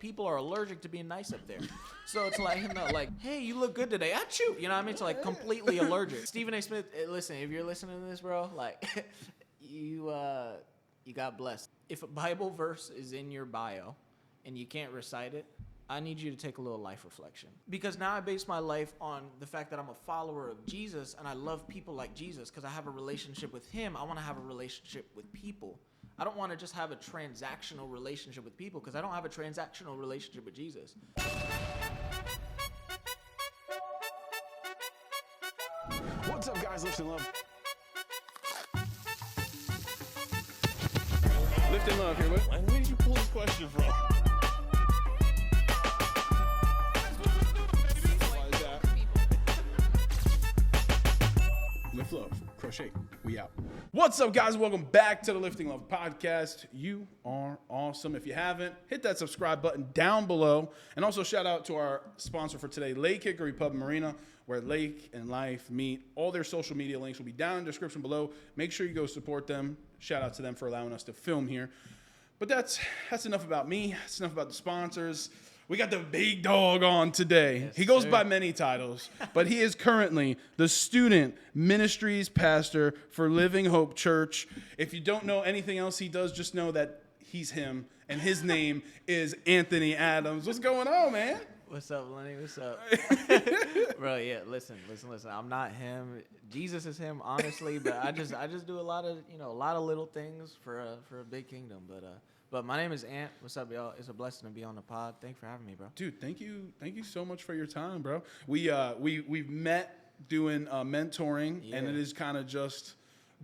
people are allergic to being nice up there. So it's like, hey, you look good today. Achoo! You know what I mean? It's like completely allergic. Stephen A. Smith, listen, if you're listening to this, bro, like, you got blessed. If a Bible verse is in your bio and you can't recite it, I need you to take a little life reflection. Because now I base my life on the fact that I'm a follower of Jesus and I love people like Jesus because I have a relationship with him. I want to have a relationship with people. I don't want to just have a transactional relationship with people because I don't have a transactional relationship with Jesus. What's up, guys? Lift and Love. Lift and Love here. Where did you pull this question from? Why is that? Lift Love. Crochet. We out. What's up, guys? Welcome back to the Lifting Love podcast. You are awesome. If you haven't, hit that subscribe button down below. And also shout out to our sponsor for today, Lake Hickory Pub and Marina, where Lake and Life meet. All their social media links will be down in the description below. Make sure you go support them. Shout out to them for allowing us to film here. But that's enough about me. That's enough about the sponsors. We got the big dog on today. Yes, he goes sir. by many titles, but he is currently the Student Ministries Pastor for Living Hope Church. If you don't know anything else he does, just know that he's him, and his name is Anthony Adams. What's going on, man? What's up, Lenny? What's up? Bro, yeah, listen. I'm not him. Jesus is him, honestly, but I just do a lot of little things for a big kingdom. But my name is Ant. What's up, y'all? It's a blessing to be on the pod. Thanks for having me, bro. Dude, thank you so much for your time, bro. We've met doing mentoring, and it is kind of just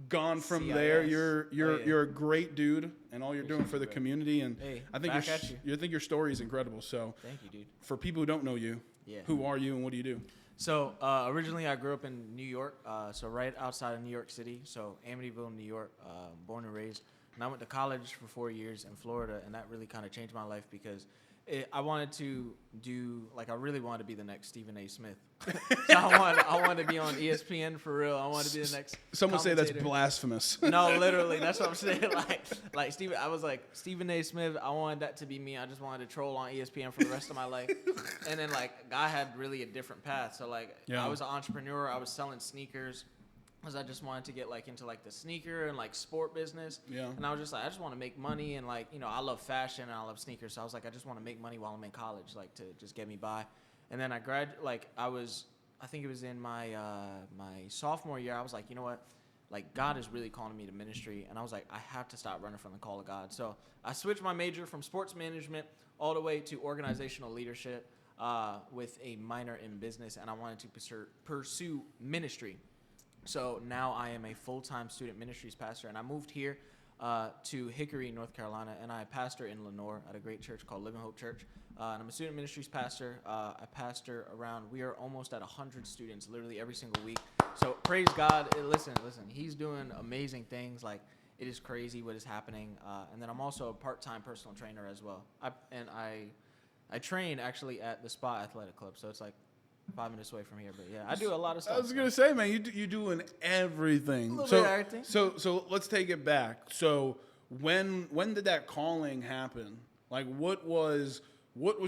gone from CIS. there. You're a great dude, and all you're doing for the community, and Hey, I think I think your story is incredible. So Thank you, dude. for people who don't know you, who are you and what do you do? So originally I grew up in New York, so right outside of New York City, so Amityville, New York, born and raised. And I went to college for 4 years in Florida, and that really kind of changed my life because I wanted to I really wanted to be the next Stephen A. Smith. So I wanted to be on ESPN for real. I wanted to be the next Someone say that's commentator. blasphemous. No, literally, that's what I'm saying. Like Stephen, I was like Stephen A. Smith. I wanted that to be me. I just wanted to troll on ESPN for the rest of my life. And then I had really a different path. So I was an entrepreneur. I was selling sneakers. Because I just wanted to get into the sneaker and sport business. Yeah. And I was just I just want to make money and I love fashion and I love sneakers. So I was I just want to make money while I'm in college, to just get me by. And then I think it was in my my sophomore year. I was you know what? God is really calling me to ministry. And I was I have to stop running from the call of God. So I switched my major from sports management all the way to organizational leadership with a minor in business. And I wanted to pursue ministry. So now I am a full-time student ministries pastor, and I moved here to Hickory, North Carolina, and I pastor in Lenoir at a great church called Living Hope Church. And I'm a student ministries pastor. I pastor around, we are almost at 100 students literally every single week. So praise God. Listen, he's doing amazing things. It is crazy what is happening. And then I'm also a part-time personal trainer as well. I train actually at the Spa Athletic Club, so it's 5 minutes away from here, but yeah, I do a lot of stuff. I was gonna say, man, you doing everything. A little bit of everything. So let's take it back. So when did that calling happen? What was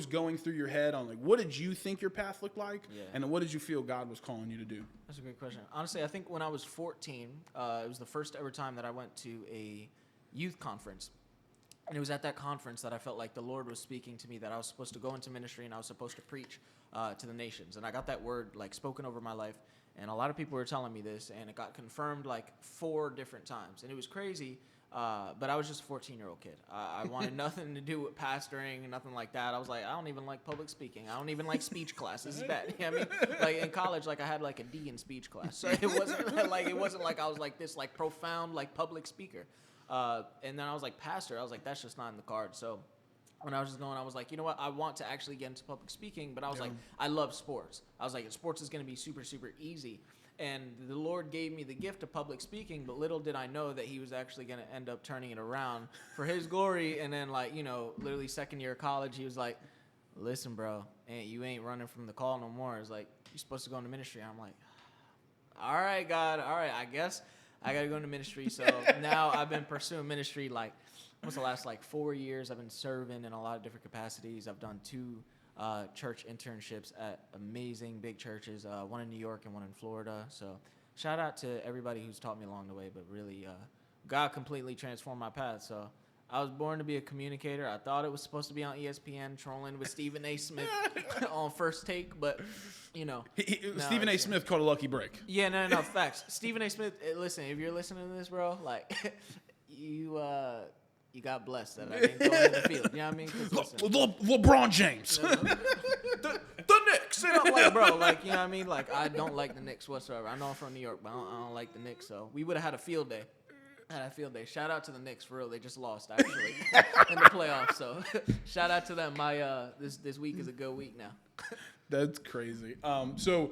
going through your head on what did you think your path looked like, and then what did you feel God was calling you to do? That's a great question. Honestly, I think when I was 14, it was the first ever time that I went to a youth conference. And it was at that conference that I felt like the Lord was speaking to me that I was supposed to go into ministry and I was supposed to preach to the nations. And I got that word spoken over my life. And a lot of people were telling me this, and it got confirmed 4 different times. And it was crazy, but I was just a 14-year-old kid. I wanted nothing to do with pastoring and nothing like that. I was I don't even like public speaking. I don't even like speech class. This is bad. You know what I mean? In college, I had a D in speech class. So it wasn't I was this profound propublic speaker. And then I was pastor, I was that's just not in the cards. So when I was just going, I was you know what, I want to actually get into public speaking, but I was I love sports. I was sports is going to be super, super easy. And the Lord gave me the gift of public speaking, but little did I know that he was actually going to end up turning it around for his glory. And then literally second year of college, he was listen, bro, you ain't running from the call no more. It's you're supposed to go into ministry. I'm all right, God, all right, I guess I got to go into ministry. So now I've been pursuing ministry almost the last like 4 years, I've been serving in a lot of different capacities. I've done 2 church internships at amazing big churches, one in New York and one in Florida. So shout out to everybody who's taught me along the way, but really God completely transformed my path. So I was born to be a communicator. I thought it was supposed to be on ESPN, trolling with Stephen A. Smith on First Take, but, you know. Stephen A. Smith called a lucky break. Yeah, no, facts. Stephen A. Smith, listen, if you're listening to this, bro, like, you got blessed that I didn't go in the field. You know what I mean? LeBron James. The Knicks. And I'm like, bro, like, you know what I mean? Like, I don't like the Knicks whatsoever. I know I'm from New York, but I don't like the Knicks, so we would have had a field day. Shout out to the Knicks, for real. They just lost, actually, in the playoffs. So shout out to them. This week is a good week now. That's crazy. So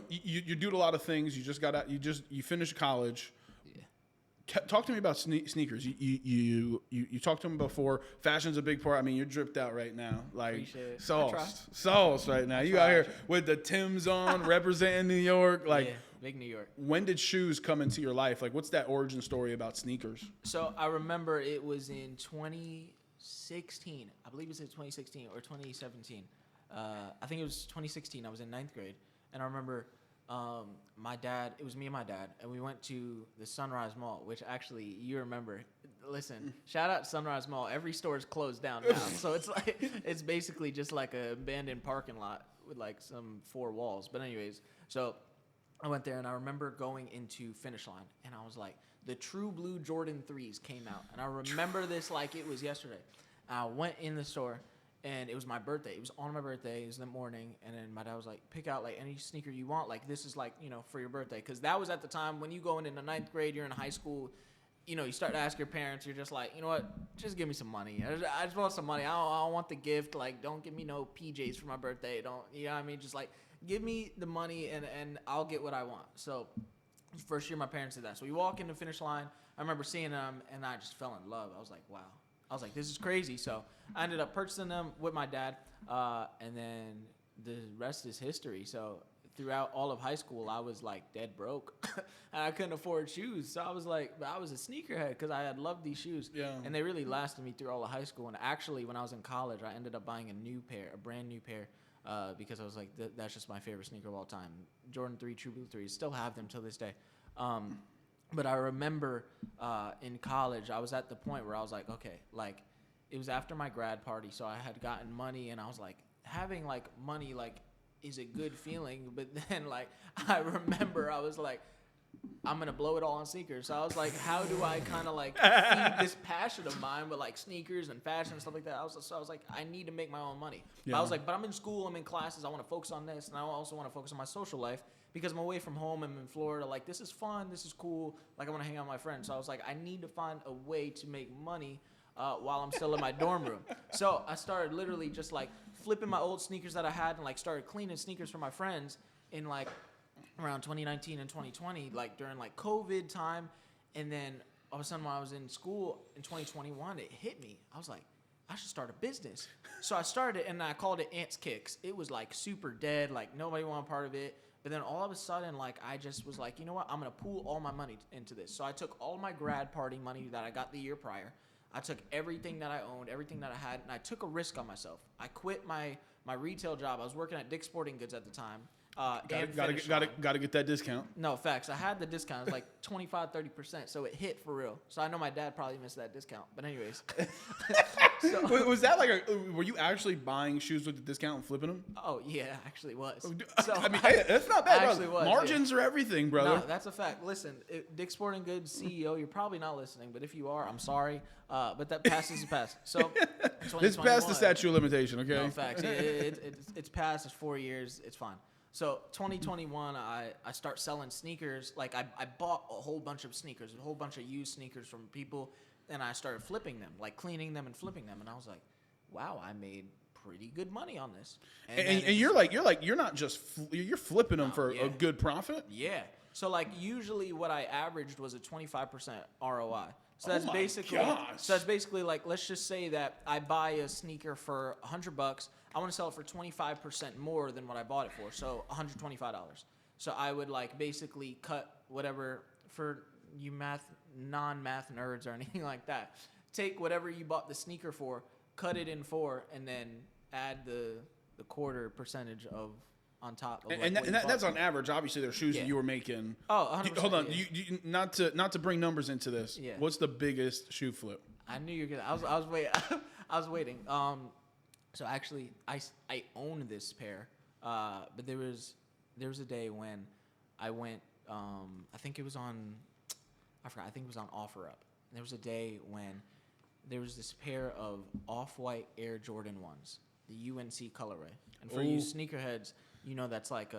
you do a lot of things. You just got out. You finished college. Yeah. Talk to me about sneakers. You talked to me before. Fashion's a big part. I mean, you're dripped out right now, like sauce right now. You out here with the Timbs on, representing New York, like. Yeah. Big New York. When did shoes come into your life? Like, what's that origin story about sneakers? So I remember it was in 2016. I believe it was in 2016 or 2017. I think it was 2016. I was in 9th grade. And I remember my dad, it was me and my dad, and we went to the Sunrise Mall, which actually you remember. Listen, shout out to Sunrise Mall. Every store is closed down now. So it's like, it's basically just like an abandoned parking lot with like some 4 walls. But anyways, so I went there, and I remember going into Finish Line, and I was like, the True Blue Jordan 3s came out. And I remember this like it was yesterday. I went in the store, and it was my birthday. It was on my birthday. It was in the morning, and then my dad was like, pick out like any sneaker you want. Like, this is like, you know, for your birthday. Because that was at the time when you go into 9th grade, you're in high school, you know, you start to ask your parents, you're just like, you know what, just give me some money. I just want some money. I don't want the gift. Like, don't give me no PJs for my birthday. Don't, you know what I mean? Just like, give me the money and I'll get what I want. So first year my parents did that. So we walk in the Finish Line. I remember seeing them, and I just fell in love. I was like, wow. I was like, this is crazy. So I ended up purchasing them with my dad, and then the rest is history. So throughout all of high school, I was like dead broke, and I couldn't afford shoes. So I was like, I was a sneakerhead because I had loved these shoes, and they really lasted me through all of high school. And actually, when I was in college, I ended up buying a brand new pair. Because I was like, that's just my favorite sneaker of all time. Jordan 3, True Blue 3s, still have them till this day. But I remember in college, I was at the point where I was like, okay, like, it was after my grad party, so I had gotten money, and I was like, having, like, money, like, is a good feeling. But then, like, I remember I was like, I'm going to blow it all on sneakers. So I was like, how do I kind of like feed this passion of mine with like sneakers and fashion and stuff like that? I was like, I need to make my own money. Yeah. But I was like, but I'm in school, I'm in classes, I want to focus on this. And I also want to focus on my social life because I'm away from home. I'm in Florida. Like, this is fun. This is cool. Like, I want to hang out with my friends. So I was like, I need to find a way to make money while I'm still in my dorm room. So I started literally just like flipping my old sneakers that I had and like started cleaning sneakers for my friends in like around 2019 and 2020, like during like COVID time. And then all of a sudden when I was in school in 2021, it hit me. I was like, I should start a business. So I started it, and I called it Ants Kicks. It was like super dead. Like, nobody wanted part of it. But then all of a sudden, like, I just was like, you know what? I'm going to pool all my money into this. So I took all my grad party money that I got the year prior. I took everything that I owned, everything that I had, and I took a risk on myself. I quit my retail job. I was working at Dick's Sporting Goods at the time. Gotta get that discount. No, facts. I had the discount. It was like 25-30%, so it hit for real. So I know my dad probably missed that discount. But anyways. So, was that like were you actually buying shoes with the discount and flipping them? Oh, yeah, actually was. So, I mean, hey, that's not bad, actually brother. Was, Margins are everything, brother. No, that's a fact. Listen, Dick's Sporting Goods CEO, you're probably not listening, but if you are, I'm sorry. But that passes the past. So this passed the statute of limitation, okay? No, facts. It's passed. It's 4 years. It's fine. So 2021, I start selling sneakers. Like, I bought a whole bunch of sneakers, a whole bunch of used sneakers from people, and I started flipping them, like cleaning them and flipping them. And I was like, wow, I made pretty good money on this. And you're not just you're flipping them for a good profit. Yeah. So like usually what I averaged was a 25% ROI. So that's basically like, let's just say that I buy a sneaker for $100. I want to sell it for 25% more than what I bought it for, so $125. So I would like basically cut whatever, for you non-math nerds or anything like that, take whatever you bought the sneaker for, cut it in 4, and then add the quarter percentage of on top of that's on average. Obviously, there are shoes that you were making. Oh, 100%. Hold on, you not to bring numbers into this. Yeah. What's the biggest shoe flip? I knew you were gonna. I was waiting. I was waiting. So actually, I own this pair. But there was a day when I went. I think it was on. I forgot. I think it was on OfferUp. There was a day when there was this pair of off-white Air Jordan 1s, the UNC colorway. And for you sneakerheads, you know that's like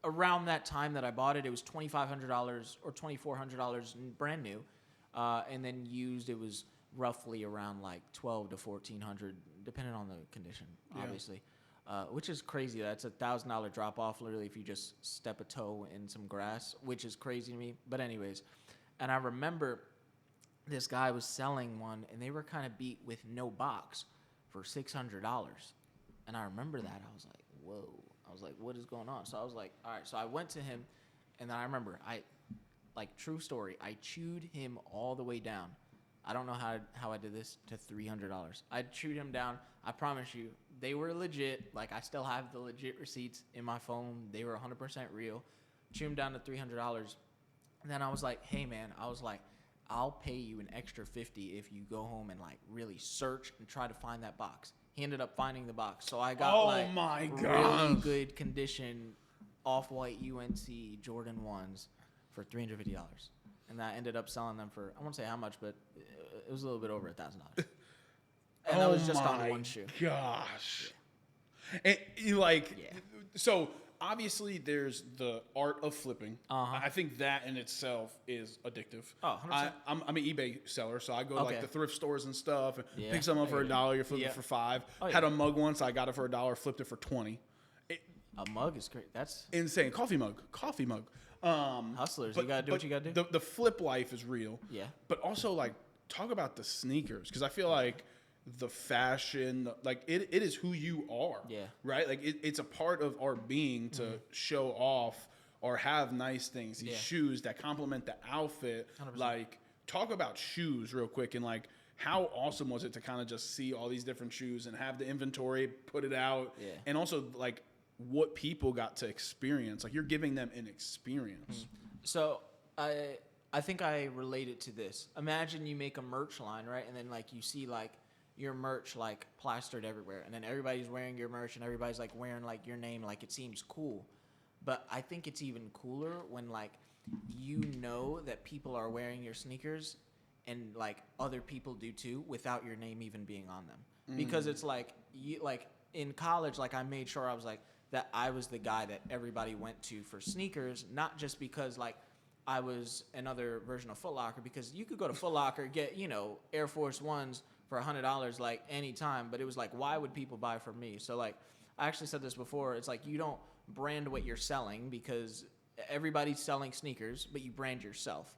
around that time that I bought it, it was $2,500 or $2,400 brand new, and then used it was roughly around like $1,200 to $1,400, depending on the condition, obviously. Which is crazy. That's $1,000 drop off literally if you just step a toe in some grass, which is crazy to me. But anyways, and I remember this guy was selling one, and they were kind of beat with no box for $600. And I remember that. I was like, whoa. I was like, what is going on? So I was like, all right. So I went to him, and then I remember, true story, I chewed him all the way down. I don't know how I did this to $300. I chewed him down. I promise you, they were legit. Like, I still have the legit receipts in my phone. They were 100% real. Chewed him down to $300. And then I was like, hey, man, I'll pay you an extra $50 if you go home and, like, really search and try to find that box. He ended up finding the box. So I got, really good condition off-white UNC Jordan 1s for $350. And I ended up selling them for, I won't say how much, but it was a little bit over $1,000. And that was just on one shoe. Gosh. Yeah. So obviously there's the art of flipping. I think that in itself is addictive. Oh, 100%. I'm an eBay seller, so I go to like the thrift stores and stuff, and pick something up for $1, you flip it for $5. Had a mug once, I got it for $1, flipped it for $20. A mug is great. That's insane. Coffee mug. Hustlers, you gotta do what you gotta do. The flip life is real. Yeah. But also, like, talk about the sneakers, because I feel like the fashion, like, it is who you are. Yeah. Right? Like, it's a part of our being to show off or have nice things, these shoes that complement the outfit. 100%. Like, talk about shoes real quick, and, like, how awesome was it to kind of just see all these different shoes and have the inventory, put it out, and also, like, what people got to experience. Like, you're giving them an experience. So I think I relate it to this. Imagine you make a merch line, right? And then, like, you see, like, your merch, like, plastered everywhere. And then everybody's wearing your merch, and everybody's, like, wearing, like, your name. Like, it seems cool. But I think it's even cooler when, like, you know that people are wearing your sneakers and, like, other people do too without your name even being on them. Because it's, like, in college, like, I made sure I was, like, that I was the guy that everybody went to for sneakers, not just because, like, I was another version of Foot Locker, because you could go to Foot Locker, get, Air Force Ones for $100, like, anytime, but it was like, why would people buy from me? So, like, I actually said this before, it's like, you don't brand what you're selling, because everybody's selling sneakers, but you brand yourself.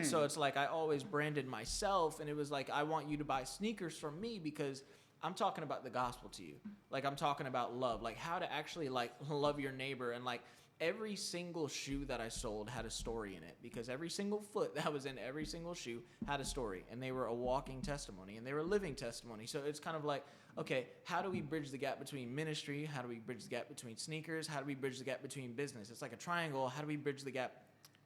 So it's like, I always branded myself, and it was like, I want you to buy sneakers from me because I'm talking about the gospel to you. Like, I'm talking about love, like how to actually, like, love your neighbor. And, like, every single shoe that I sold had a story in it, because every single foot that was in every single shoe had a story, and they were a walking testimony, and they were a living testimony. So it's kind of like, okay, how do we bridge the gap between ministry? How do we bridge the gap between sneakers? How do we bridge the gap between business? It's like a triangle. How do we bridge the gap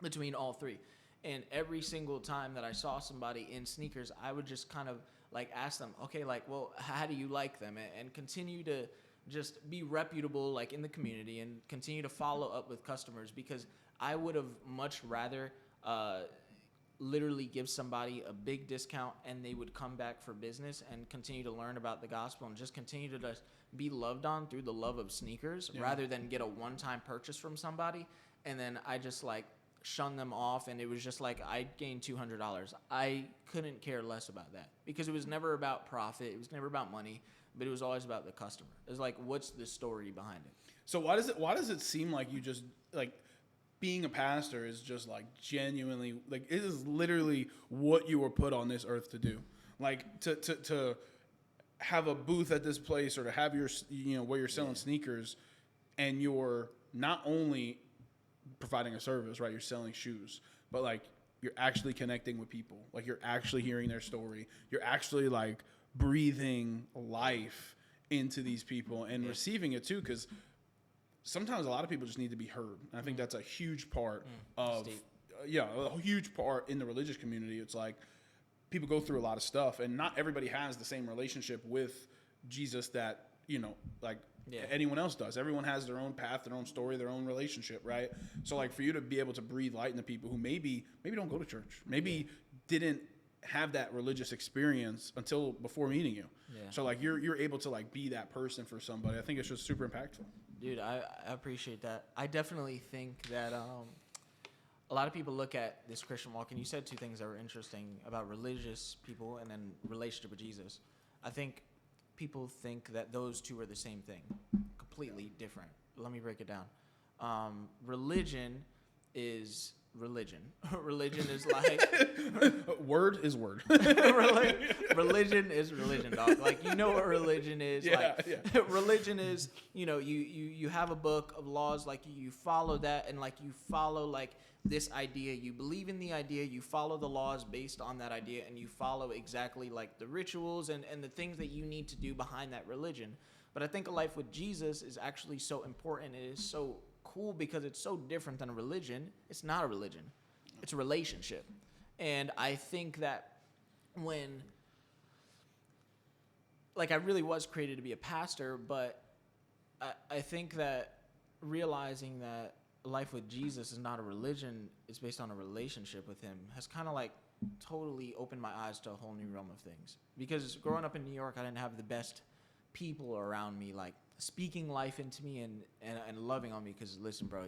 between all three? And every single time that I saw somebody in sneakers, I would just kind of, like, ask them, okay, like, well, how do you like them? And continue to just be reputable, like, in the community, and continue to follow up with customers, because I would have much rather literally give somebody a big discount and they would come back for business and continue to learn about the gospel and just continue to just be loved on through the love of sneakers, rather than get a one-time purchase from somebody and then I just, like, shun them off, and it was just like I gained $200. I couldn't care less about that, because it was never about profit, it was never about money, but it was always about the customer. It's like, what's the story behind it? So why does it seem like you just, like, being a pastor is just, like, genuinely, like, it is literally what you were put on this earth to do, like, to have a booth at this place, or to have your, where you're selling sneakers, and you're not only providing a service, right? You're selling shoes, but, like, you're actually connecting with people. Like, you're actually hearing their story. You're actually like breathing life into these people and receiving it too, because sometimes a lot of people just need to be heard. And I think that's a huge part of a huge part in the religious community. It's like people go through a lot of stuff, and not everybody has the same relationship with Jesus that, anyone else does. Everyone has their own path, their own story, their own relationship, right? So like, for you to be able to breathe light into people who maybe don't go to church, maybe didn't have that religious experience until before meeting you. Yeah. So like, you're able to like be that person for somebody. I think it's just super impactful. Dude, I appreciate that. I definitely think that a lot of people look at this Christian walk, and you said two things that were interesting about religious people and then relationship with Jesus. I think people think that those two are the same thing, completely different. Let me break it down. Religion is religion. Religion is like word is word. Religion is religion, dog. Like, you know what religion is. Religion is, you have a book of laws, like you follow that, and like you follow like this idea, you believe in the idea, you follow the laws based on that idea, and you follow exactly like the rituals and the things that you need to do behind that religion. But I think a life with Jesus is actually so important. It is so cool because it's so different than a religion. It's not a religion. It's a relationship. And I think that when, like, I really was created to be a pastor, but I think that realizing that life with Jesus is not a religion, it's based on a relationship with him, has kind of like totally opened my eyes to a whole new realm of things. Because growing up in New York, I didn't have the best people around me, like speaking life into me and loving on me. Because listen, bro,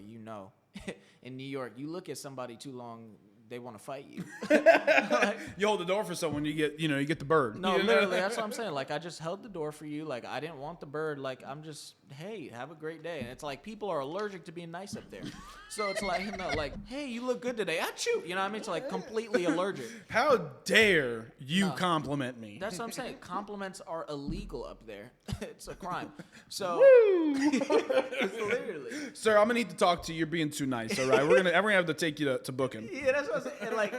in New York, you look at somebody too long, they want to fight you. Like, you hold the door for someone, you get the bird. No, literally, that's what I'm saying. Like, I just held the door for you. Like, I didn't want the bird. Like, I'm just, hey, have a great day. And it's like, people are allergic to being nice up there. So it's like, hey, you look good today. Achoo. You know what I mean? It's like completely allergic. How dare you compliment me? That's what I'm saying. Compliments are illegal up there. It's a crime. So, literally. Sir, I'm gonna need to talk to you. You're being too nice. All right, we're gonna have to take you to book him. Yeah, that's what I'm saying. And like,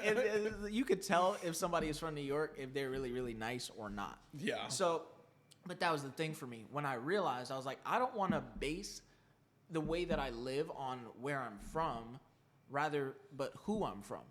you could tell if somebody is from New York if they're really, really nice or not. Yeah. So, but that was the thing for me. When I realized, I was like, I don't want to base the way that I live on where I'm from, but who I'm from.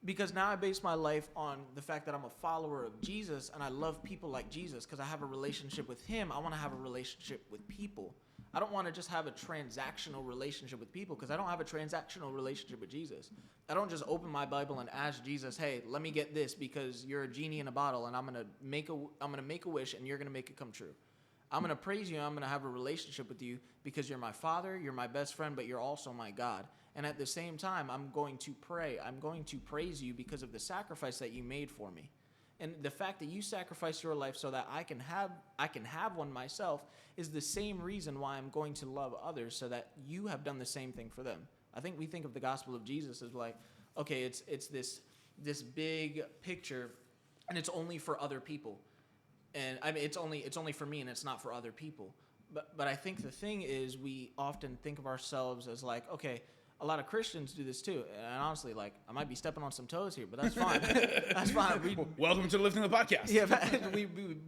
Because now I base my life on the fact that I'm a follower of Jesus, and I love people like Jesus because I have a relationship with him. I want to have a relationship with people. I don't want to just have a transactional relationship with people, because I don't have a transactional relationship with Jesus. I don't just open my Bible and ask Jesus, hey, let me get this because you're a genie in a bottle, and I'm gonna make a wish, and you're gonna make it come true. I'm going to praise you. I'm going to have a relationship with you because you're my father, you're my best friend, but you're also my God. And at the same time, I'm going to pray. I'm going to praise you because of the sacrifice that you made for me. And the fact that you sacrificed your life so that I can have one myself is the same reason why I'm going to love others, so that you have done the same thing for them. I think we think of the gospel of Jesus as like, okay, it's this big picture, and it's only for other people. And I mean, it's only for me, and it's not for other people. But I think the thing is, we often think of ourselves as like, okay, a lot of Christians do this too. And honestly, like, I might be stepping on some toes here, but that's fine. That's fine. Welcome to the Lifting the Podcast. Yeah,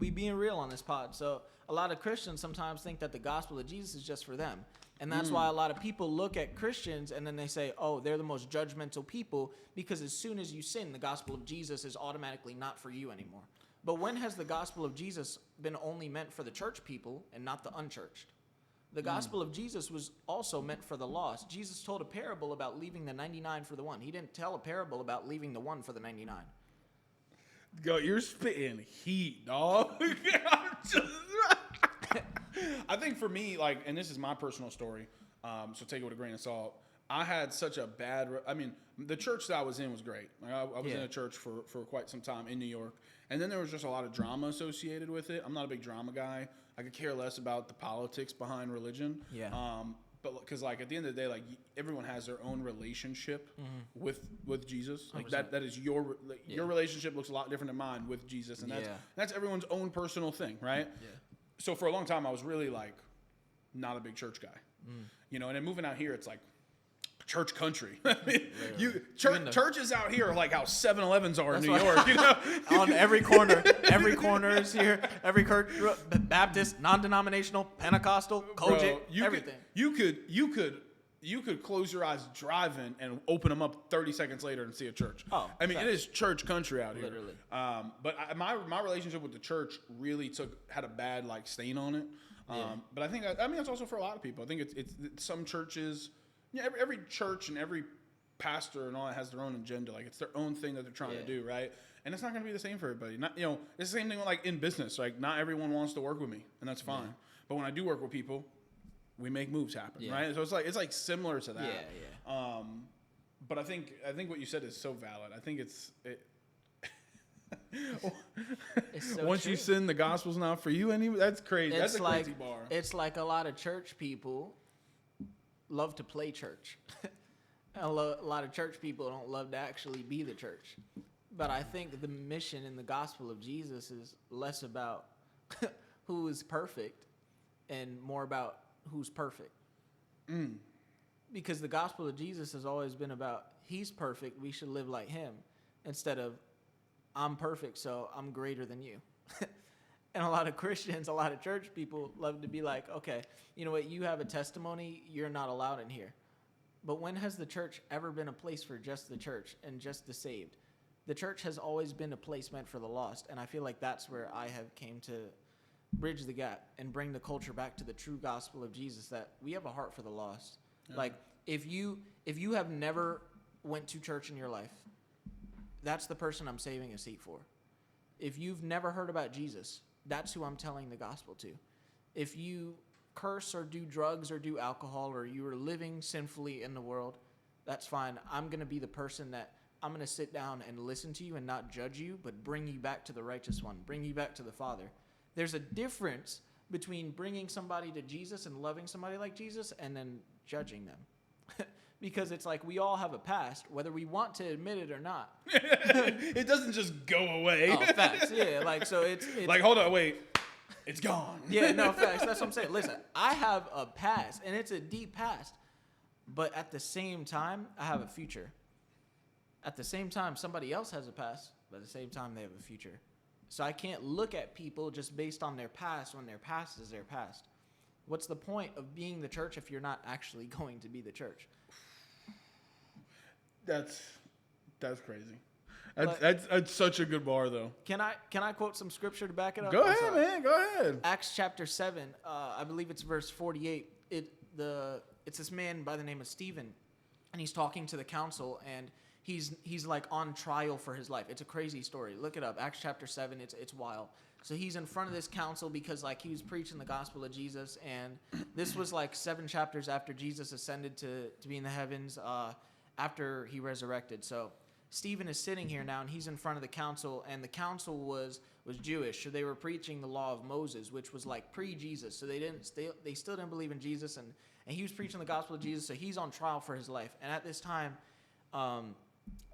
we being real on this pod. So a lot of Christians sometimes think that the gospel of Jesus is just for them. And that's why a lot of people look at Christians and then they say, oh, they're the most judgmental people, because as soon as you sin, the gospel of Jesus is automatically not for you anymore. But when has the gospel of Jesus been only meant for the church people and not the unchurched? The gospel of Jesus was also meant for the lost. Jesus told a parable about leaving the 99 for the one. He didn't tell a parable about leaving the one for the 99. Yo, you're spitting heat, dog. I think for me, like, and this is my personal story, so take it with a grain of salt. I had such a bad, the church that I was in was great. Like, I was in a church for quite some time in New York. And then there was just a lot of drama associated with it. I'm not a big drama guy. I could care less about the politics behind religion. Yeah. But because, like, at the end of the day, like, everyone has their own relationship with Jesus. Like, that is your relationship looks a lot different than mine with Jesus. And that's everyone's own personal thing, right? Yeah. So for a long time, I was really, like, not a big church guy. And then moving out here, it's like, church country. I mean, churches out here are like how 7-Elevens are in New York. You know, on every corner is here. Every Baptist, non-denominational, Pentecostal, Kojic, everything. You could close your eyes driving and open them up 30 seconds later and see a church. Oh, I mean, it is church country out here. Literally. But my relationship with the church really had a bad like stain on it. But I think that's also for a lot of people. I think it's some churches. Yeah, every church and every pastor and all that has their own agenda. Like it's their own thing that they're trying to do, right? And it's not going to be the same for everybody. Not, it's the same thing like in business. Like not everyone wants to work with me, and that's fine. But when I do work with people, we make moves happen, right? So it's like similar to that. Yeah. But I think what you said is so valid. I think it's so once true. You sin, the gospel's not for you anymore. That's crazy. That's a crazy bar. It's like a lot of church people love to play church. A lot of church people don't love to actually be the church. But I think the mission in the gospel of Jesus is less about who is perfect and more about who's perfect. Because the gospel of Jesus has always been about he's perfect, we should live like him, instead of I'm perfect, so I'm greater than you. And a lot of Christians, a lot of church people love to be like, okay, you know what, you have a testimony, you're not allowed in here. But when has the church ever been a place for just the church and just the saved? The church has always been a place meant for the lost, and I feel like that's where I have came to bridge the gap and bring the culture back to the true gospel of Jesus, that we have a heart for the lost. Yeah. Like, if you have never went to church in your life, that's the person I'm saving a seat for. If you've never heard about Jesus, that's who I'm telling the gospel to. If you curse or do drugs or do alcohol or you are living sinfully in the world, that's fine. I'm going to be the person that I'm going to sit down and listen to you and not judge you, but bring you back to the righteous one, bring you back to the Father. There's a difference between bringing somebody to Jesus and loving somebody like Jesus and then judging them. Because it's like we all have a past, whether we want to admit it or not. It doesn't just go away. Oh, facts. Yeah, like, so it's like, hold on, wait. It's gone. Yeah, no, facts. That's what I'm saying. Listen, I have a past, and it's a deep past. But at the same time, I have a future. At the same time, somebody else has a past, but at the same time, they have a future. So I can't look at people just based on their past when their past is their past. What's the point of being the church if you're not actually going to be the church? That's crazy. That's such a good bar, though. Can I quote some scripture to back it up? Go ahead, man. Go ahead. Acts chapter 7, I believe it's verse 48. It's this man by the name of Stephen, and he's talking to the council, and he's like on trial for his life. It's a crazy story. Look it up. Acts chapter 7. It's wild. So he's in front of this council because like he was preaching the gospel of Jesus, and this was like 7 chapters after Jesus ascended to be in the heavens, after he resurrected. So Stephen is sitting here now, and he's in front of the council, and the council was Jewish, so they were preaching the law of Moses, which was like pre-Jesus. So they still didn't believe in Jesus, and he was preaching the gospel of Jesus. So he's on trial for his life, and at this time,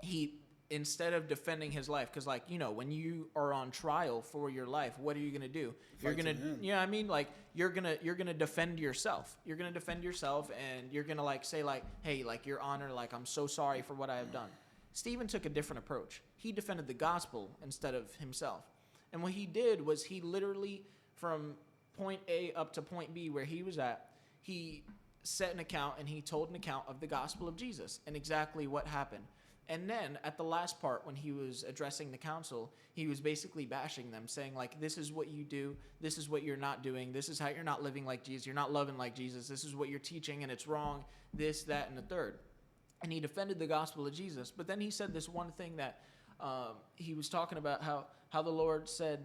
he, instead of defending his life, because like, you know, when you are on trial for your life, what are you gonna do? You're gonna, you know what I mean? Like you're gonna defend yourself. You're gonna defend yourself, and you're gonna like say like, hey, like your honor, like I'm so sorry for what I have done. Stephen took a different approach. He defended the gospel instead of himself. And what he did was he literally, from point A up to point B where he was at, he set an account and he told an account of the gospel of Jesus and exactly what happened. And then at the last part, when he was addressing the council, he was basically bashing them, saying like, this is what you do, this is what you're not doing, this is how you're not living like Jesus, you're not loving like Jesus, this is what you're teaching and it's wrong, this, that, and the third. And he defended the gospel of Jesus. But then he said this one thing that he was talking about how the Lord said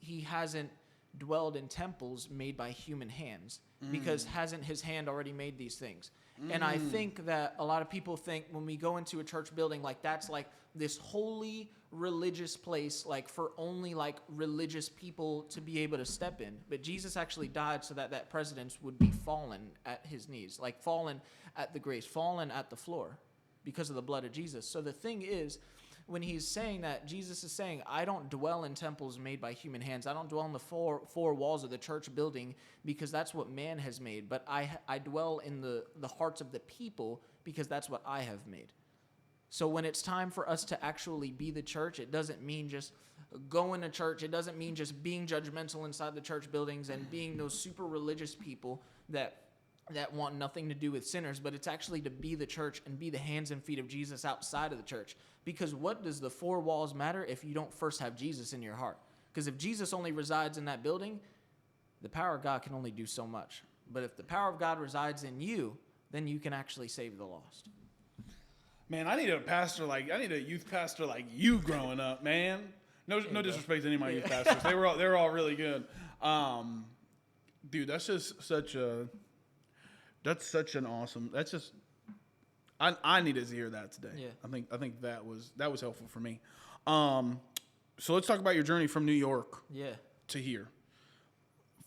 he hasn't dwelled in temples made by human hands because hasn't his hand already made these things? And I think that a lot of people think when we go into a church building, like that's like this holy religious place, like for only like religious people to be able to step in. But Jesus actually died so that president would be fallen at his knees, like fallen at the grace, fallen at the floor because of the blood of Jesus. So the thing is, when he's saying that, Jesus is saying, I don't dwell in temples made by human hands. I don't dwell in the four walls of the church building because that's what man has made. But I dwell in the hearts of the people because that's what I have made. So when it's time for us to actually be the church, it doesn't mean just going to church. It doesn't mean just being judgmental inside the church buildings and being those super religious people that want nothing to do with sinners, but it's actually to be the church and be the hands and feet of Jesus outside of the church. Because what does the four walls matter if you don't first have Jesus in your heart? Because if Jesus only resides in that building, the power of God can only do so much. But if the power of God resides in you, then you can actually save the lost. Man, I need a youth pastor like you growing up, man. No disrespect to any of my youth pastors. They were all really good. Dude, that's such an awesome. That's just I needed to hear that today. Yeah. I think that was helpful for me. So let's talk about your journey from New York to here.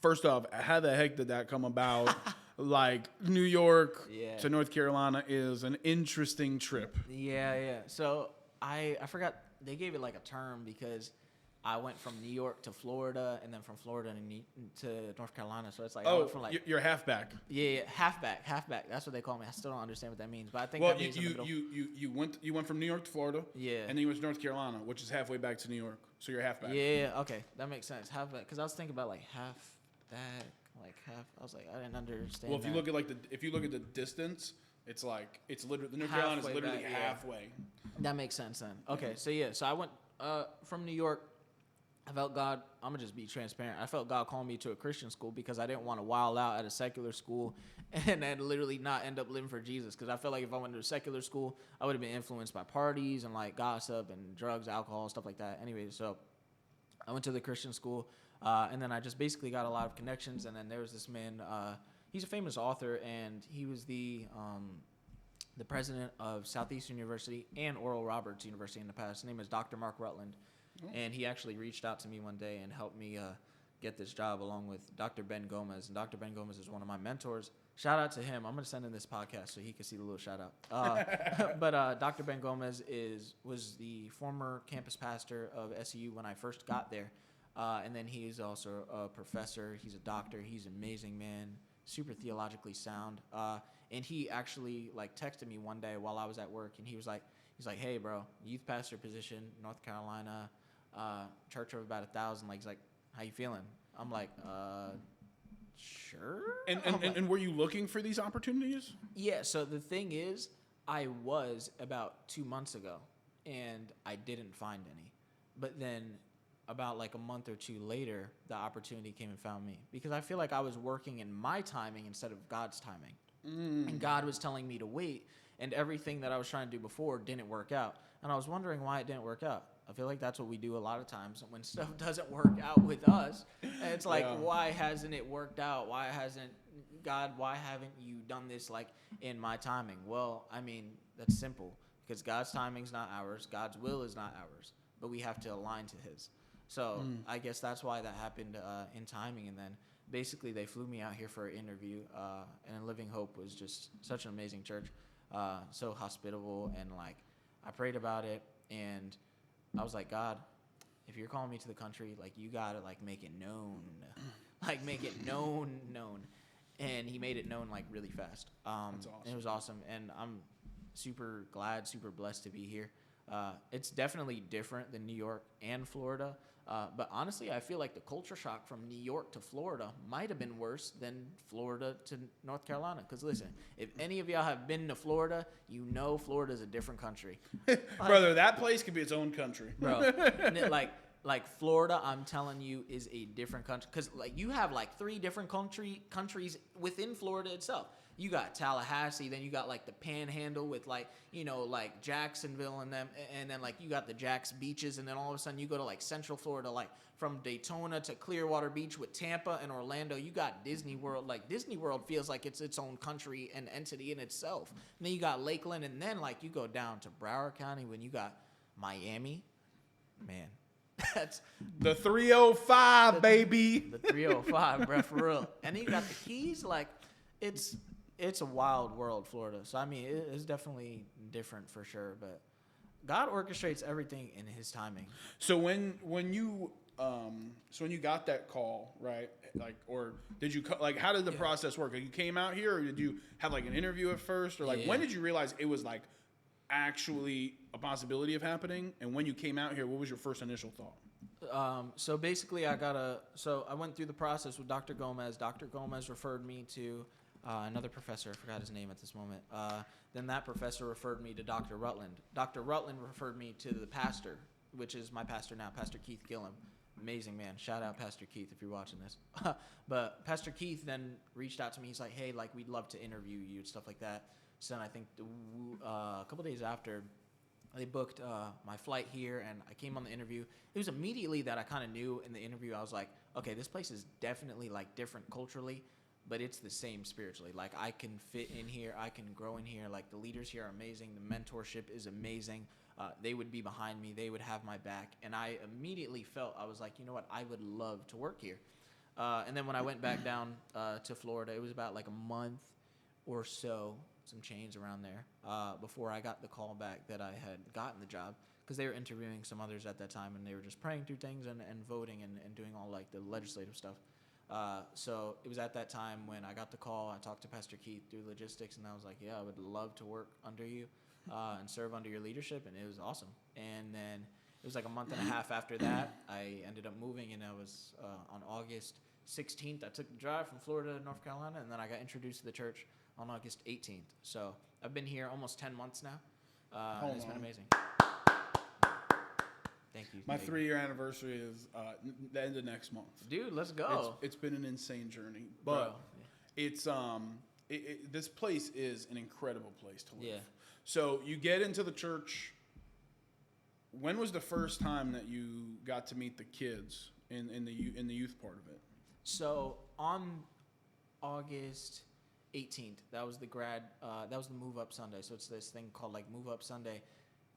First off, how the heck did that come about? Like, New York to North Carolina is an interesting trip. Yeah. So I forgot, they gave it like a term because I went from New York to Florida and then from Florida to North Carolina. So it's like, I went from like, you're halfback. Yeah, halfback. That's what they call me. I still don't understand what that means, but I think that means you went from New York to Florida. Yeah. And then you went to North Carolina, which is halfway back to New York. So you're halfback. Yeah. Okay, that makes sense. Halfback, because I was thinking about like halfback. Like half, I was like, I didn't understand. Well, if you look at the distance, it's literally North Carolina is literally halfway. That makes sense then. Okay, so I went from New York. I felt God. I'm gonna just be transparent. I felt God calling me to a Christian school because I didn't want to wild out at a secular school and then literally not end up living for Jesus. Because I felt like if I went to a secular school, I would have been influenced by parties and like gossip and drugs, alcohol, stuff like that. Anyway, so I went to the Christian school. And then I just basically got a lot of connections. And then there was this man, he's a famous author, and he was the president of Southeastern University and Oral Roberts University in the past. His name is Dr. Mark Rutland. Oh. And he actually reached out to me one day and helped me get this job along with Dr. Ben Gomez. And Dr. Ben Gomez is one of my mentors. Shout out to him. I'm going to send in this podcast so he can see the little shout out. But Dr. Ben Gomez was the former campus pastor of SEU when I first got there. And then he's also a professor. He's a doctor. He's an amazing man, super theologically sound. And he actually like texted me one day while I was at work, and he's like, hey, bro, youth pastor position, North Carolina, church of about 1,000. Like, he's like, how you feeling? I'm like, sure. And were you looking for these opportunities? Yeah. So the thing is, I was about 2 months ago, and I didn't find any. But then about like a month or two later, the opportunity came and found me because I feel like I was working in my timing instead of God's timing. And God was telling me to wait, and everything that I was trying to do before didn't work out. And I was wondering why it didn't work out. I feel like that's what we do a lot of times when stuff doesn't work out with us. And it's like, why hasn't it worked out? Why haven't you done this like in my timing? Well, I mean, that's simple because God's timing's not ours. God's will is not ours, but we have to align to his. So I guess that's why that happened in timing. And then basically they flew me out here for an interview. And Living Hope was just such an amazing church, so hospitable. And like I prayed about it, and I was like, God, if you're calling me to the country, like you gotta like make it known, like make it known. And he made it known like really fast. That's awesome. And it was awesome, and I'm super glad, super blessed to be here. It's definitely different than New York and Florida. But honestly, I feel like the culture shock from New York to Florida might have been worse than Florida to North Carolina. Because listen, if any of y'all have been to Florida, you know Florida is a different country. Brother, that place could be its own country. Bro, like Florida, I'm telling you, is a different country. Because like you have like 3 different countries within Florida itself. You got Tallahassee, then you got like the Panhandle with like, you know, like Jacksonville and them, and then like you got the Jax beaches, and then all of a sudden you go to like Central Florida, like from Daytona to Clearwater Beach with Tampa and Orlando. You got Disney World. Like Disney World feels like it's its own country and entity in itself. And then you got Lakeland, and then like you go down to Broward County when you got Miami. Man, that's the 305, baby. The 305, bro, for real. And then you got the Keys, like it's a wild world, Florida. So, I mean, it's definitely different for sure. But God orchestrates everything in His timing. So when you got that call, right? Like, or did you like? How did the process work? Like, you came out here, or did you have like an interview at first, or like when did you realize it was like actually a possibility of happening? And when you came out here, what was your first initial thought? So basically, I went through the process with Dr. Gomez. Dr. Gomez referred me to another professor. I forgot his name at this moment. Then that professor referred me to Dr. Rutland. Dr. Rutland referred me to the pastor, which is my pastor now, Pastor Keith Gillum. Amazing man. Shout out Pastor Keith if you're watching this. But Pastor Keith then reached out to me. He's like, hey, like, we'd love to interview you and stuff like that. So then I think a couple days after, they booked my flight here, and I came on the interview. It was immediately that I kind of knew in the interview. I was like, okay, this place is definitely like different culturally, but it's the same spiritually. Like, I can fit in here. I can grow in here. Like, the leaders here are amazing. The mentorship is amazing. They would be behind me. They would have my back. And I immediately felt, I was like, you know what? I would love to work here. And then when I went back down to Florida, it was about like a month or so, some change around there, before I got the call back that I had gotten the job, because they were interviewing some others at that time, and they were just praying through things and voting and doing all like the legislative stuff. So it was at that time when I got the call. I talked to Pastor Keith through logistics, and I was like, yeah, I would love to work under you and serve under your leadership, and it was awesome. And then it was like a month and a half after that, I ended up moving, and I was on August 16th, I took the drive from Florida to North Carolina, and then I got introduced to the church on August 18th. So I've been here almost 10 months now. And it's been amazing. Thank you. My 3-year anniversary is the end of next month. Dude, let's go. It's been an insane journey, but it's this place is an incredible place to live. Yeah. So you get into the church. When was the first time that you got to meet the kids in the youth part of it? So on August 18th, that was the Move Up Sunday. So it's this thing called like Move Up Sunday.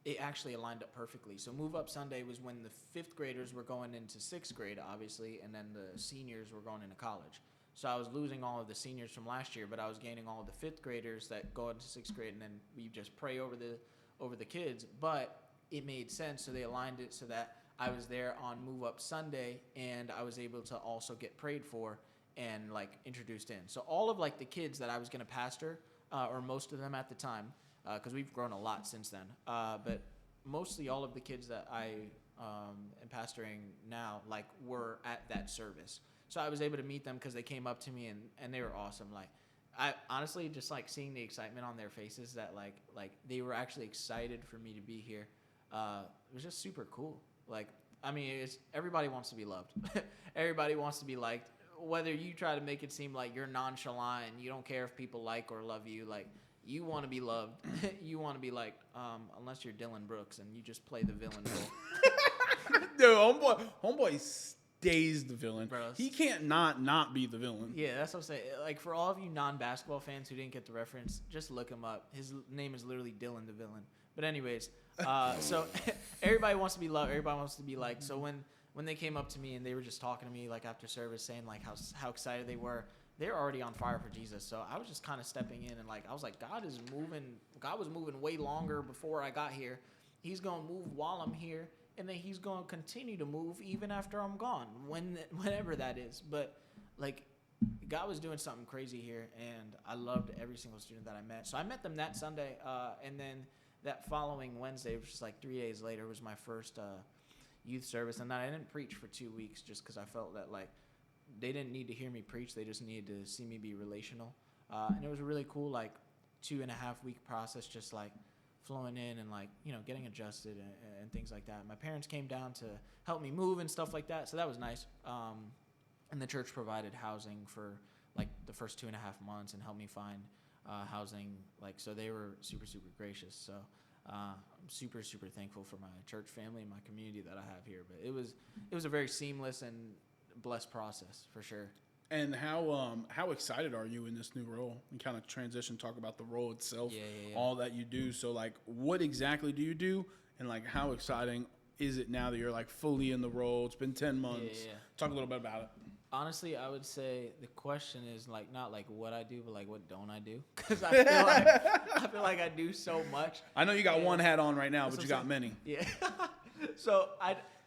It actually aligned up perfectly. So Move Up Sunday was when the 5th graders were going into 6th grade, obviously, and then the seniors were going into college. So I was losing all of the seniors from last year, but I was gaining all of the 5th graders that go into 6th grade, and then we just pray over the kids. But it made sense, so they aligned it so that I was there on Move Up Sunday, and I was able to also get prayed for and like introduced in. So all of like the kids that I was going to pastor, or most of them at the time, because we've grown a lot since then, but mostly all of the kids that I am pastoring now like were at that service. So I was able to meet them because they came up to me and they were awesome. Like, I honestly just like seeing the excitement on their faces that like they were actually excited for me to be here. It was just super cool. Like, I mean, everybody wants to be loved. Everybody wants to be liked. Whether you try to make it seem like you're nonchalant and you don't care if people like or love you, like, you want to be loved. You want to be liked, unless you're Dylan Brooks and you just play the villain role. Dude, homeboy stays the villain. Bro, he can't not be the villain. Yeah, that's what I'm saying. Like, for all of you non-basketball fans who didn't get the reference, just look him up. His name is literally Dylan the Villain. But anyways, so everybody wants to be loved. Everybody wants to be liked. So when they came up to me and they were just talking to me like after service, saying like how excited they were already on fire for Jesus. So I was just kind of stepping in and like I was like, God is moving. God was moving way longer before I got here. He's gonna move while I'm here, and then He's gonna continue to move even after I'm gone, whenever that is. But like, God was doing something crazy here, and I loved every single student that I met. So I met them that Sunday, and then that following Wednesday, which was like 3 days later, was my first youth service. And then I didn't preach for 2 weeks just because I felt that like they didn't need to hear me preach. They just needed to see me be relational. And it was a really cool like 2.5 week process, just like flowing in and like, you know, getting adjusted and things like that. My parents came down to help me move and stuff like that. So that was nice. And the church provided housing for like the first 2.5 months and helped me find housing. Like, so they were super, super gracious. So I'm super, super thankful for my church family and my community that I have here. But it was a very seamless and blessed process for sure. And how excited are you in this new role? And kind of transition, talk about the role itself, all that you do. So like, what exactly do you do? And like, how exciting is it now that you're like fully in the role? It's been 10 months. Talk a little bit about it. Honestly, I would say the question is like not like what I do, but like what don't I do? Because I feel like I do so much. I know you got one hat on right now, but you got many. Yeah. So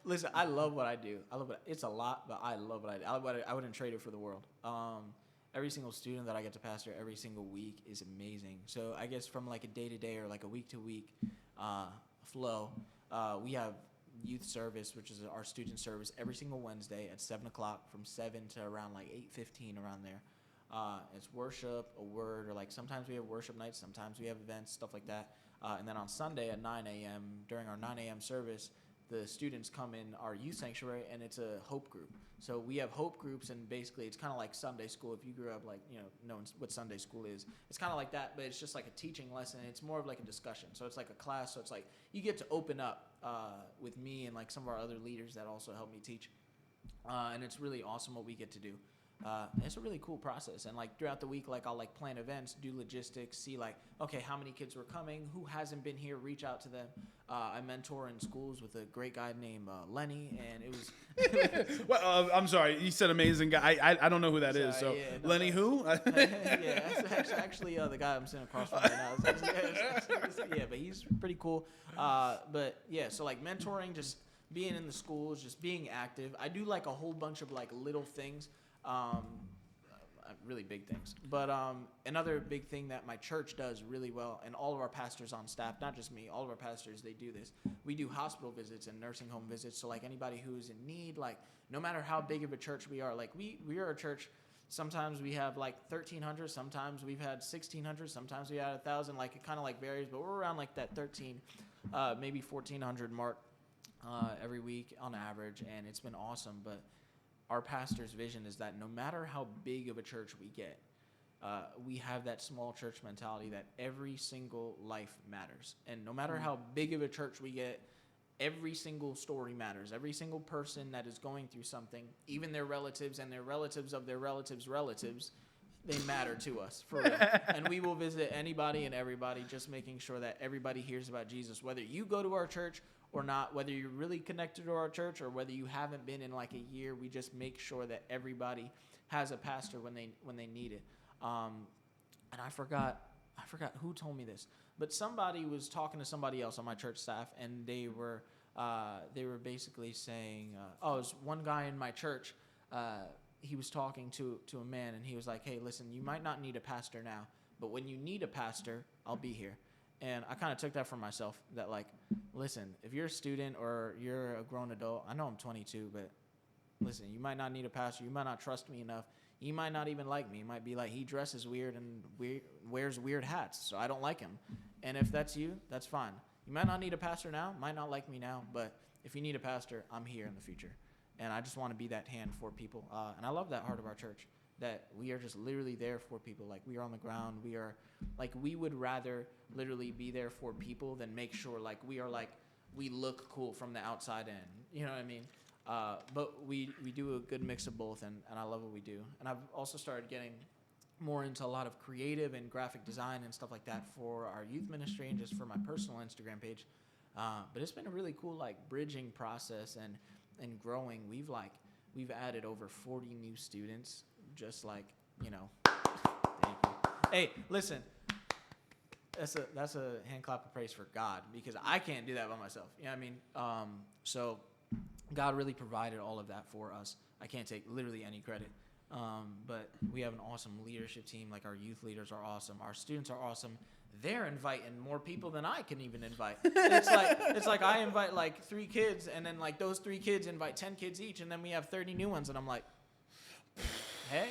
listen. I love what I do. It's a lot, but I love what I do. I wouldn't trade it for the world. Every single student that I get to pastor every single week is amazing. So I guess from like a day to day or like a week to week flow, we have youth service, which is our student service, every single Wednesday at 7 o'clock from 7 to around like 8:15 around there. It's worship, a word, or like sometimes we have worship nights, sometimes we have events, stuff like that. And then on Sunday at 9 a.m., during our 9 a.m. service, the students come in our youth sanctuary, and it's a hope group. So we have hope groups, and basically it's kind of like Sunday school. If you grew up like, knowing what Sunday school is, it's kind of like that, but it's just like a teaching lesson. It's more of like a discussion. So it's like a class. So it's like you get to open up with me and like some of our other leaders that also help me teach. And it's really awesome what we get to do. It's a really cool process. And like throughout the week, like I'll like plan events, do logistics, see like, okay, how many kids were coming, who hasn't been here, reach out to them. I mentor in schools with a great guy named Lenny, and it was. Well, I'm sorry, you said amazing guy. I don't know who that is. So yeah, no, Lenny who? Yeah, that's actually the guy I'm sitting across from right now. Yeah, but he's pretty cool. But yeah, so like mentoring, just being in the schools, just being active. I do like a whole bunch of like little things. Really big things. But another big thing that my church does really well, and all of our pastors on staff, not just me, all of our pastors, they do this. We do hospital visits and nursing home visits. So like anybody who's in need, like no matter how big of a church we are, like we are a church. Sometimes we have like 1,300. Sometimes we've had 1,600. Sometimes we had 1,000. Like it kind of like varies, but we're around like that 13, maybe 1,400 mark every week on average, and it's been awesome. But our pastor's vision is that no matter how big of a church we get, we have that small church mentality that every single life matters. And no matter how big of a church we get, every single story matters. Every single person that is going through something, even their relatives and their relatives of their relatives' relatives, they matter to us, for real. And we will visit anybody and everybody, just making sure that everybody hears about Jesus, whether you go to our church or not, whether you're really connected to our church or whether you haven't been in like a year. We just make sure that everybody has a pastor when they need it. And I forgot who told me this, but somebody was talking to somebody else on my church staff, and they were basically saying, it was one guy in my church. He was talking to a man, and he was like, "Hey, listen, you might not need a pastor now, but when you need a pastor, I'll be here." And I kind of took that for myself, that like, listen, if you're a student or you're a grown adult, I know I'm 22, but listen, you might not need a pastor. You might not trust me enough. You might not even like me. You might be like, he dresses weird and wears weird hats, so I don't like him. And if that's you, that's fine. You might not need a pastor now, might not like me now, but if you need a pastor, I'm here in the future. And I just want to be that hand for people. And I love that heart of our church, that we are just literally there for people. Like we are on the ground. We are like, we would rather literally be there for people than make sure like we are like, we look cool from the outside in. You know what I mean? But we do a good mix of both, and I love what we do. And I've also started getting more into a lot of creative and graphic design and stuff like that for our youth ministry and just for my personal Instagram page. But it's been a really cool like bridging process and growing. We've added over 40 new students, just like, thank you. Hey, listen, that's a hand clap of praise for God, because I can't do that by myself. You know what I mean? So God really provided all of that for us. I can't take literally any credit. But we have an awesome leadership team. Like our youth leaders are awesome. Our students are awesome. They're inviting more people than I can even invite. It's like I invite like 3 kids, and then like those 3 kids invite 10 kids each, and then we have 30 new ones, and I'm like, hey,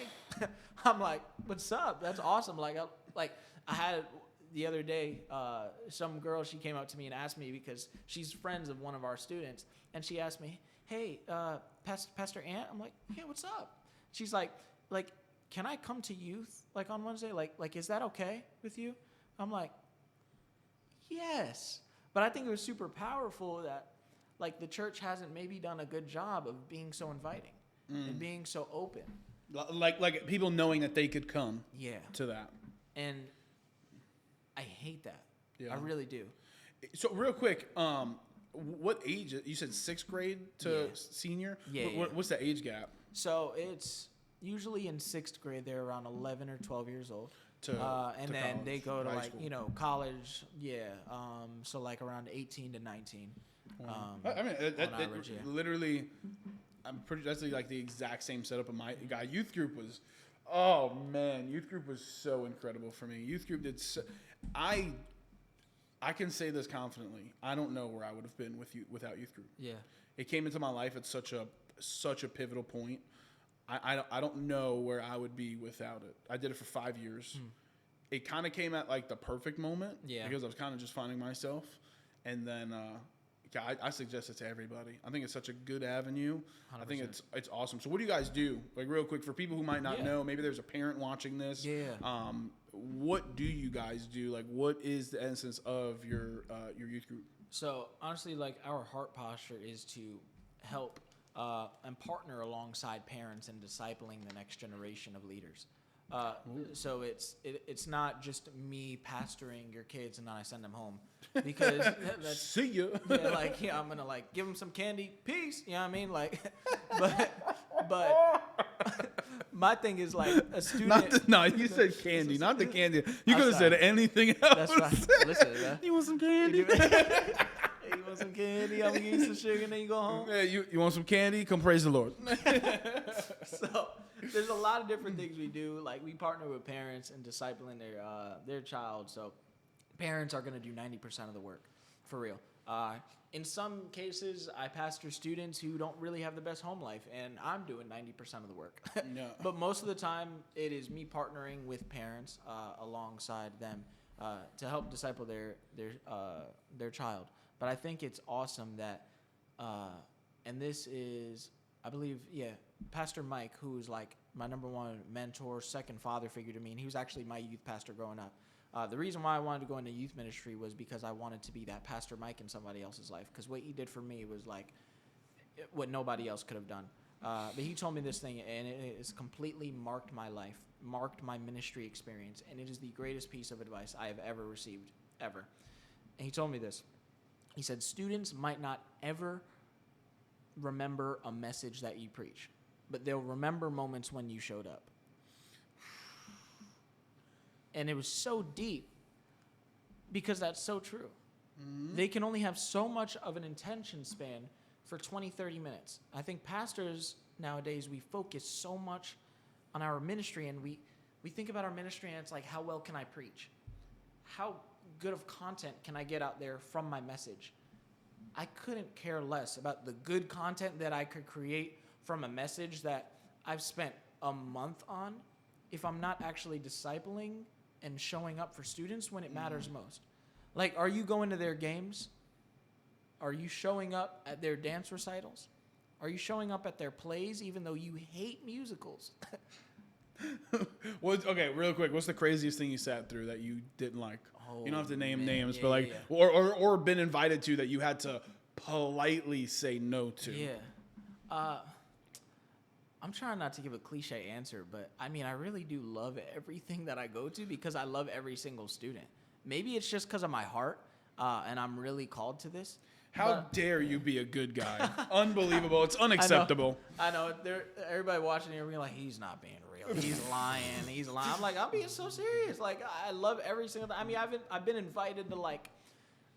I'm like, what's up? That's awesome. Like I had the other day, some girl, she came up to me and asked me, because she's friends of one of our students, and she asked me, hey, Pastor Ant? I'm like, yeah, what's up? She's like, can I come to youth like on Wednesday? Like, is that okay with you? I'm like, yes. But I think it was super powerful that like the church hasn't maybe done a good job of being so inviting and being so open. Like people knowing that they could come to that. And I hate that. Yeah. I really do. So real quick, what age? You said 6th grade to senior? Yeah. What's the age gap? So it's usually in 6th grade. They're around 11 or 12 years old. And to then college, they go to high like, school. College. Yeah. So like around 18 to 19. I mean, on average, yeah. literally, that's like the exact same setup of my guy. Youth group was, oh man, youth group was so incredible for me. Youth group did I can say this confidently. I don't know where I would have been without youth group. Yeah. It came into my life at such a pivotal point. I don't know where I would be without it. I did it for 5 years. It kind of came at like the perfect moment. Yeah. Because I was kind of just finding myself. And then I suggest it to everybody. I think it's such a good avenue. 100%. I think it's awesome. So what do you guys do? Like real quick for people who might not know, maybe there's a parent watching this. Yeah. What do you guys do? Like what is the essence of your youth group? So honestly, like our heart posture is to help and partner alongside parents in discipling the next generation of leaders. So it's not just me pastoring your kids and then I send them home because that's, see ya. I'm gonna like give them some candy, peace. You know what I mean? Like, but my thing is like a student. You said candy, not the candy. You could have said anything else. That's right. Listen, man. You want some candy? Hey, you want some candy? I'm gonna give you some sugar and then you go home. Yeah, you want some candy? Come praise the Lord. So there's a lot of different things we do. Like we partner with parents in discipling their child. So parents are gonna do 90% of the work, for real. In some cases, I pastor students who don't really have the best home life, and I'm doing 90% of the work. No. But most of the time, it is me partnering with parents alongside them to help disciple their child. But I think it's awesome that, and this is, I believe, Pastor Mike, who's like my number one mentor, second father figure to me, and he was actually my youth pastor growing up. The reason why I wanted to go into youth ministry was because I wanted to be that Pastor Mike in somebody else's life. Because what he did for me was like what nobody else could have done. But he told me this thing, and it has completely marked my life, marked my ministry experience, and it is the greatest piece of advice I have ever received, ever. And he told me this. He said, students might not ever remember a message that you preach, but they'll remember moments when you showed up. And it was so deep because that's so true. Mm-hmm. They can only have so much of an attention span for 20, 30 minutes. I think pastors nowadays, we focus so much on our ministry, and we think about our ministry and it's like, how well can I preach? How good of content can I get out there from my message? I couldn't care less about the good content that I could create from a message that I've spent a month on if I'm not actually discipling and showing up for students when it matters most. Like, are you going to their games? Are you showing up at their dance recitals? Are you showing up at their plays even though you hate musicals? Okay, real quick, what's the craziest thing you sat through that you didn't like? You don't have to name names, yeah, but like, yeah. Or been invited to that you had to politely say no to. Yeah. I'm trying not to give a cliche answer, but I mean, I really do love everything that I go to because I love every single student. Maybe it's just because of my heart, and I'm really called to this. How dare you be a good guy? Unbelievable. It's unacceptable. I know. Everybody watching here will be like, he's not being real. He's lying. He's lying. I'm like, I'm being so serious. Like, I love every single thing. I mean, I've been invited to like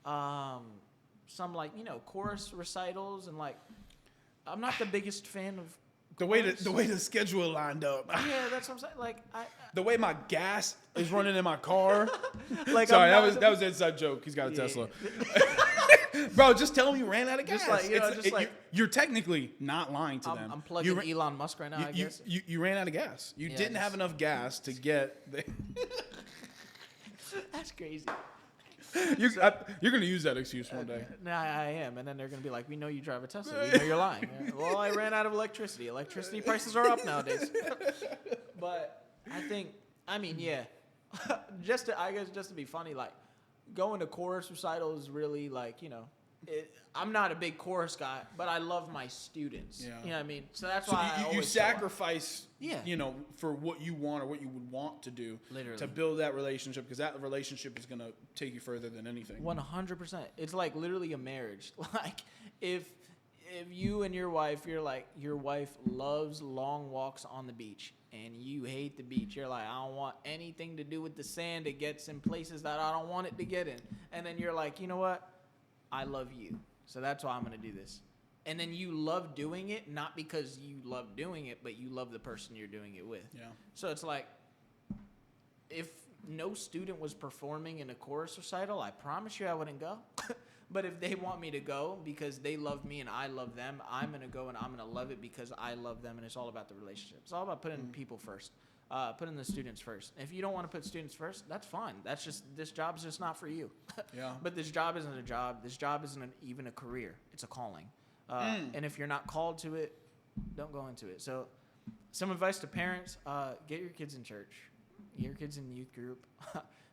some like, chorus recitals, and like, I'm not the biggest fan of the way the schedule lined up. Yeah, that's what I'm saying. Like the way my gas is running in my car. Like, sorry, that was an inside joke. He's got a Tesla. Bro, just tell him you ran out of gas. You're technically not lying to them. I'm plugging Elon Musk right now, I guess. You ran out of gas. You didn't have enough gas to get the That's crazy. You're going to use that excuse one day. No, I am. And then they're going to be like, we know you drive a Tesla. We know you're lying. Well, I ran out of electricity. Electricity prices are up nowadays. But I mean, yeah. just to be funny, like, going to chorus recital is really like, I'm not a big chorus guy, but I love my students. Yeah. You know what I mean? So that's why you sacrifice, for what you want or what you would want to do. Literally. To build that relationship, because that relationship is going to take you further than anything. 100%. It's like literally a marriage. Like, if if you and your wife, you're like, your wife loves long walks on the beach and you hate the beach. You're like, I don't want anything to do with the sand. It gets in places that I don't want it to get in. And then you're like, you know what? I love you. So that's why I'm going to do this. And then you love doing it, not because you love doing it, but you love the person you're doing it with. Yeah. So it's like, if no student was performing in a chorus recital, I promise you I wouldn't go. But if they want me to go because they love me and I love them, I'm going to go and I'm going to love it because I love them, and it's all about the relationship. It's all about putting people first, putting the students first. If you don't want to put students first, that's fine. That's just, this job's just not for you. Yeah. But this job isn't a job. This job isn't even a career. It's a calling. And if you're not called to it, don't go into it. So some advice to parents, get your kids in church. Get your kids in youth group.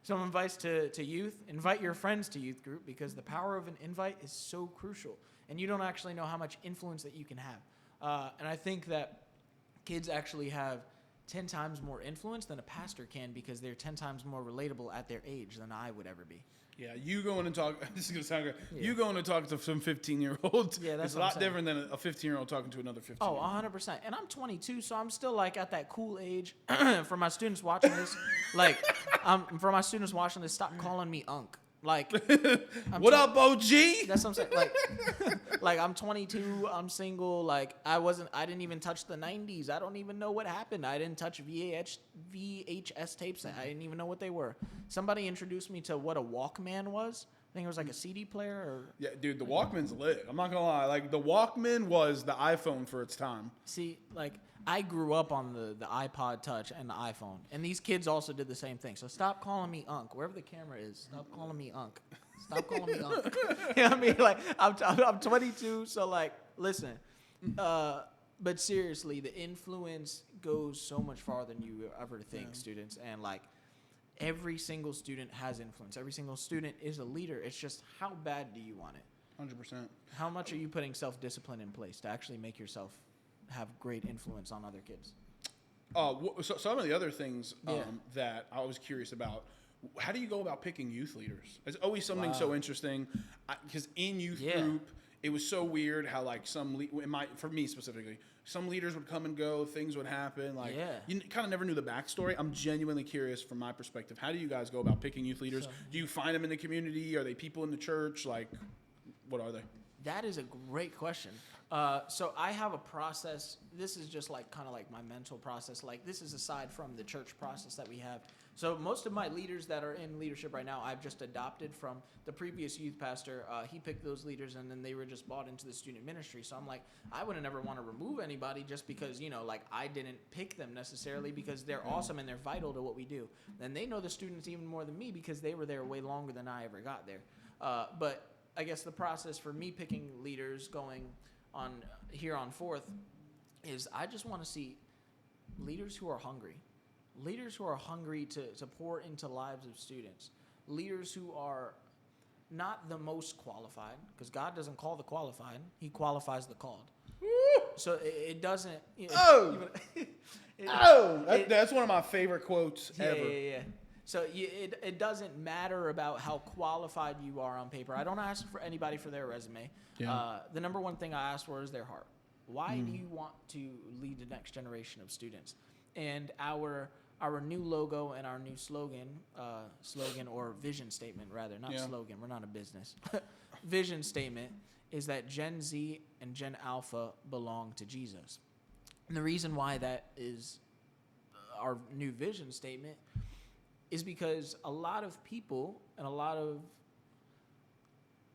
Some advice to youth, invite your friends to youth group, because the power of an invite is so crucial. And you don't actually know how much influence that you can have. And I think that kids actually have 10 times more influence than a pastor can, because they're 10 times more relatable at their age than I would ever be. Yeah, you going to talk, this is going to sound good. Yeah. You going to talk to some 15-year-olds. Yeah, that's it's a lot different than a 15-year-old talking to another 15-year-old. Oh, 100%. And I'm 22, so I'm still like at that cool age. For my students watching this, like, for my students watching this, stop calling me Unc. Like, what up, OG? That's what I'm saying. Like I'm 22, I'm single. Like, I didn't even touch the 90s. I don't even know what happened. I didn't touch VHS tapes. I didn't even know what they were. Somebody introduced me to what a Walkman was. I think it was like a CD player. Or yeah, dude, the Walkman's lit. I'm not gonna lie. Like, the Walkman was the iPhone for its time. See, like, I grew up on the iPod Touch and the iPhone, and these kids also did the same thing. So stop calling me Unc. Wherever the camera is, stop calling me Unc. Stop calling me Unc. You know what I mean? Like, I'm 22, so, like, listen. But seriously, the influence goes so much farther than you ever think, students. And, like, every single student has influence. Every single student is a leader. It's just, how bad do you want it? 100%. How much are you putting self-discipline in place to actually make yourself have great influence on other kids? So some of the other things that I was curious about, how do you go about picking youth leaders? It's always something so interesting, because in youth group, it was so weird how, like, for me specifically, some leaders would come and go, things would happen. Like, you kind of never knew the backstory. I'm genuinely curious from my perspective. How do you guys go about picking youth leaders? Do you find them in the community? Are they people in the church? Like, what are they? That is a great question. So I have a process. This is just like kind of like my mental process. Like, this is aside from the church process that we have. So most of my leaders that are in leadership right now, I've just adopted from the previous youth pastor. He picked those leaders, and then they were just bought into the student ministry. So I'm like, I wouldn't ever want to remove anybody just because, you know, like, I didn't pick them necessarily, because they're awesome and they're vital to what we do. And they know the students even more than me, because they were there way longer than I ever got there. But I guess the process for me picking leaders going on here on forth is, I just want to see leaders who are hungry to pour into lives of students, leaders who are not the most qualified, because God doesn't call the qualified, he qualifies the called. So it doesn't, that's one of my favorite quotes ever. Yeah. So it doesn't matter about how qualified you are on paper. I don't ask for anybody for their resume. Yeah. The number one thing I ask for is their heart. Why do you want to lead the next generation of students? And our new logo and our new slogan or vision statement, rather, not slogan. We're not a business. Vision statement is that Gen Z and Gen Alpha belong to Jesus. And the reason why that is our new vision statement is because a lot of people and let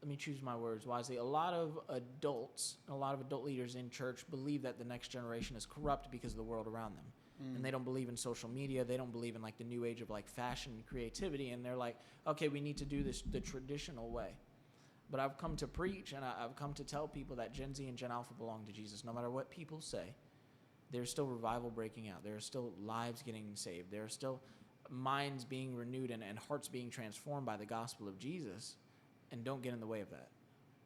me choose my words wisely, a lot of adults and a lot of adult leaders in church believe that the next generation is corrupt because of the world around them. And they don't believe in social media. They don't believe in, like, the new age of, like, fashion and creativity. And they're like, okay, we need to do this the traditional way. But I've come to preach, and I've come to tell people that Gen Z and Gen Alpha belong to Jesus. No matter what people say, there's still revival breaking out. There are still lives getting saved. There are still minds being renewed and hearts being transformed by the gospel of Jesus. And don't get in the way of that.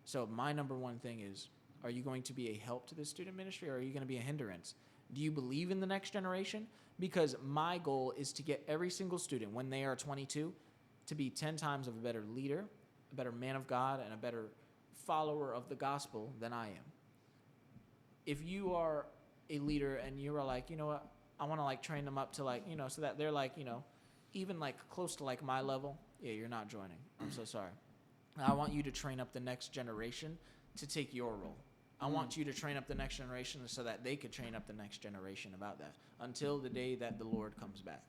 So my number one thing is, are you going to be a help to the student ministry, or are you going to be a hindrance? Do you believe in the next generation? Because my goal is to get every single student, when they are 22, to be 10 times of a better leader, a better man of God, and a better follower of the gospel than I am. if you are a leader and you are like, you know what, I want to like train them up to like, you know, so that they're like, you know, even like close to like my level, yeah, you're not joining. I'm so sorry. I want you to train up the next generation to take your role. I want you to train up the next generation so that they could train up the next generation about that until the day that the Lord comes back.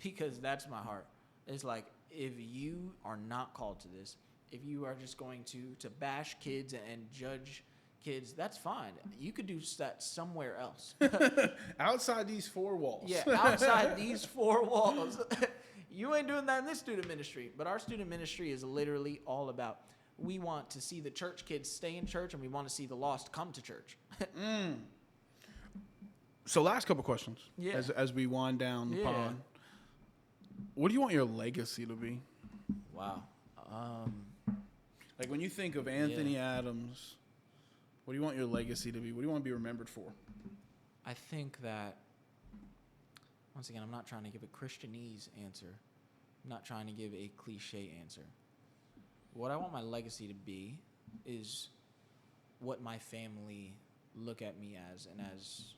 Because that's my heart. It's like, if you are not called to this, if you are just going to bash kids and judge kids, that's fine. You could do that somewhere else. Outside these four walls. Yeah, outside these four walls. You ain't doing that in this student ministry. But our student ministry is literally all about, we want to see the church kids stay in church, and we want to see the lost come to church. So last couple questions as we wind down the pod. What do you want your legacy to be? Wow. Like when you think of Anthony Adams, what do you want your legacy to be? What do you want to be remembered for? I think that, once again, I'm not trying to give a Christianese answer. I'm not trying to give a cliche answer. What I want my legacy to be is what my family look at me as, and as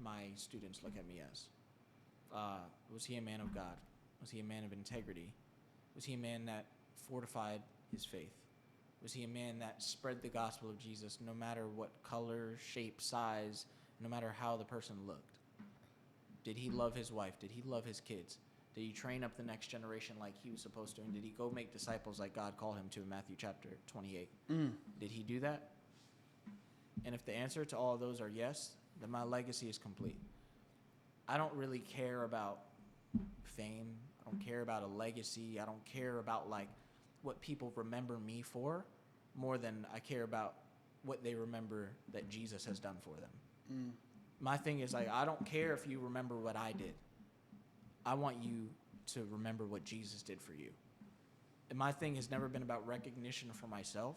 my students look at me as. Was he a man of God? Was he a man of integrity? Was he a man that fortified his faith? Was he a man that spread the gospel of Jesus no matter what color, shape, size, no matter how the person looked? Did he love his wife? Did he love his kids? Did he train up the next generation like he was supposed to? And did he go make disciples like God called him to in Matthew chapter 28? Did he do that? And if the answer to all of those are yes, then my legacy is complete. I don't really care about fame. I don't care about a legacy. I don't care about like what people remember me for more than I care about what they remember that Jesus has done for them. My thing is like, I don't care if you remember what I did. I want you to remember what Jesus did for you. And my thing has never been about recognition for myself.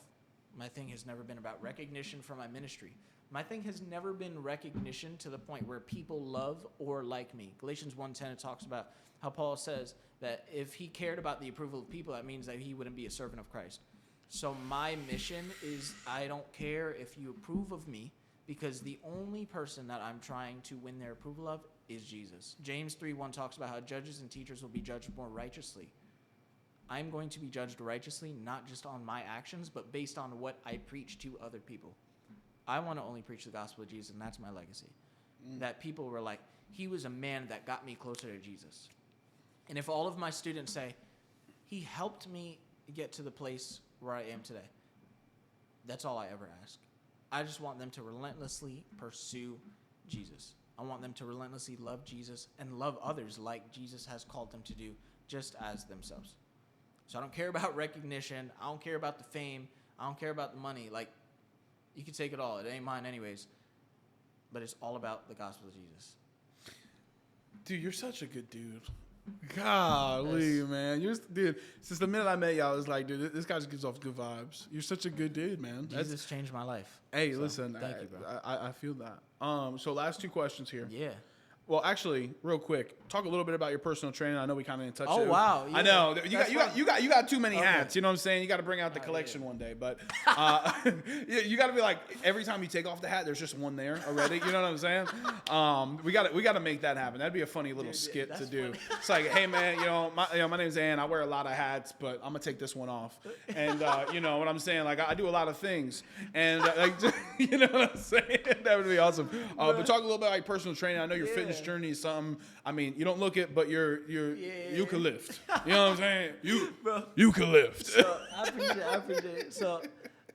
My thing has never been about recognition for my ministry. My thing has never been recognition to the point where people love or like me. Galatians 1:10, it talks about how Paul says that if he cared about the approval of people, that means that he wouldn't be a servant of Christ. So my mission is, I don't care if you approve of me, because the only person that I'm trying to win their approval of is Jesus. James 3:1 talks about how judges and teachers will be judged more righteously. I'm going to be judged righteously, not just on my actions, but based on what I preach to other people. I want to only preach the gospel of Jesus, and that's my legacy. That people were like, he was a man that got me closer to Jesus. And if all of my students say, he helped me get to the place where I am today, that's all I ever ask. I just want them to relentlessly pursue Jesus. I want them to relentlessly love Jesus and love others like Jesus has called them to do, just as themselves. So I don't care about recognition. I don't care about the fame. I don't care about the money. Like, you can take it all. It ain't mine anyways. But it's all about the gospel of Jesus. Dude, you're such a good dude. Golly, man. Dude, since the minute I met you, I was like, dude, this guy just gives off good vibes. You're such a good dude, man. Jesus changed my life. Hey, so, listen. Thank you, bro. I feel that. So last two questions here. Yeah. Well, actually, real quick, talk a little bit about your personal training. I know we kind of didn't touch it. Oh wow! Yeah. I know you got too many hats. You know what I'm saying? You got to bring out the collection one day. But you got to be like, every time you take off the hat, there's just one there already. You know what I'm saying? We got to make that happen. That'd be a funny little skit to do. Funny. It's like, hey man, my name's Ann. I wear a lot of hats, but I'm gonna take this one off. And you know what I'm saying? Like I do a lot of things, and you know what I'm saying? That would be awesome. But talk a little bit about your personal training. I know your fitness journey is something. I mean, you don't look it, but you can lift. You know what I'm saying? You can lift. So I appreciate it. So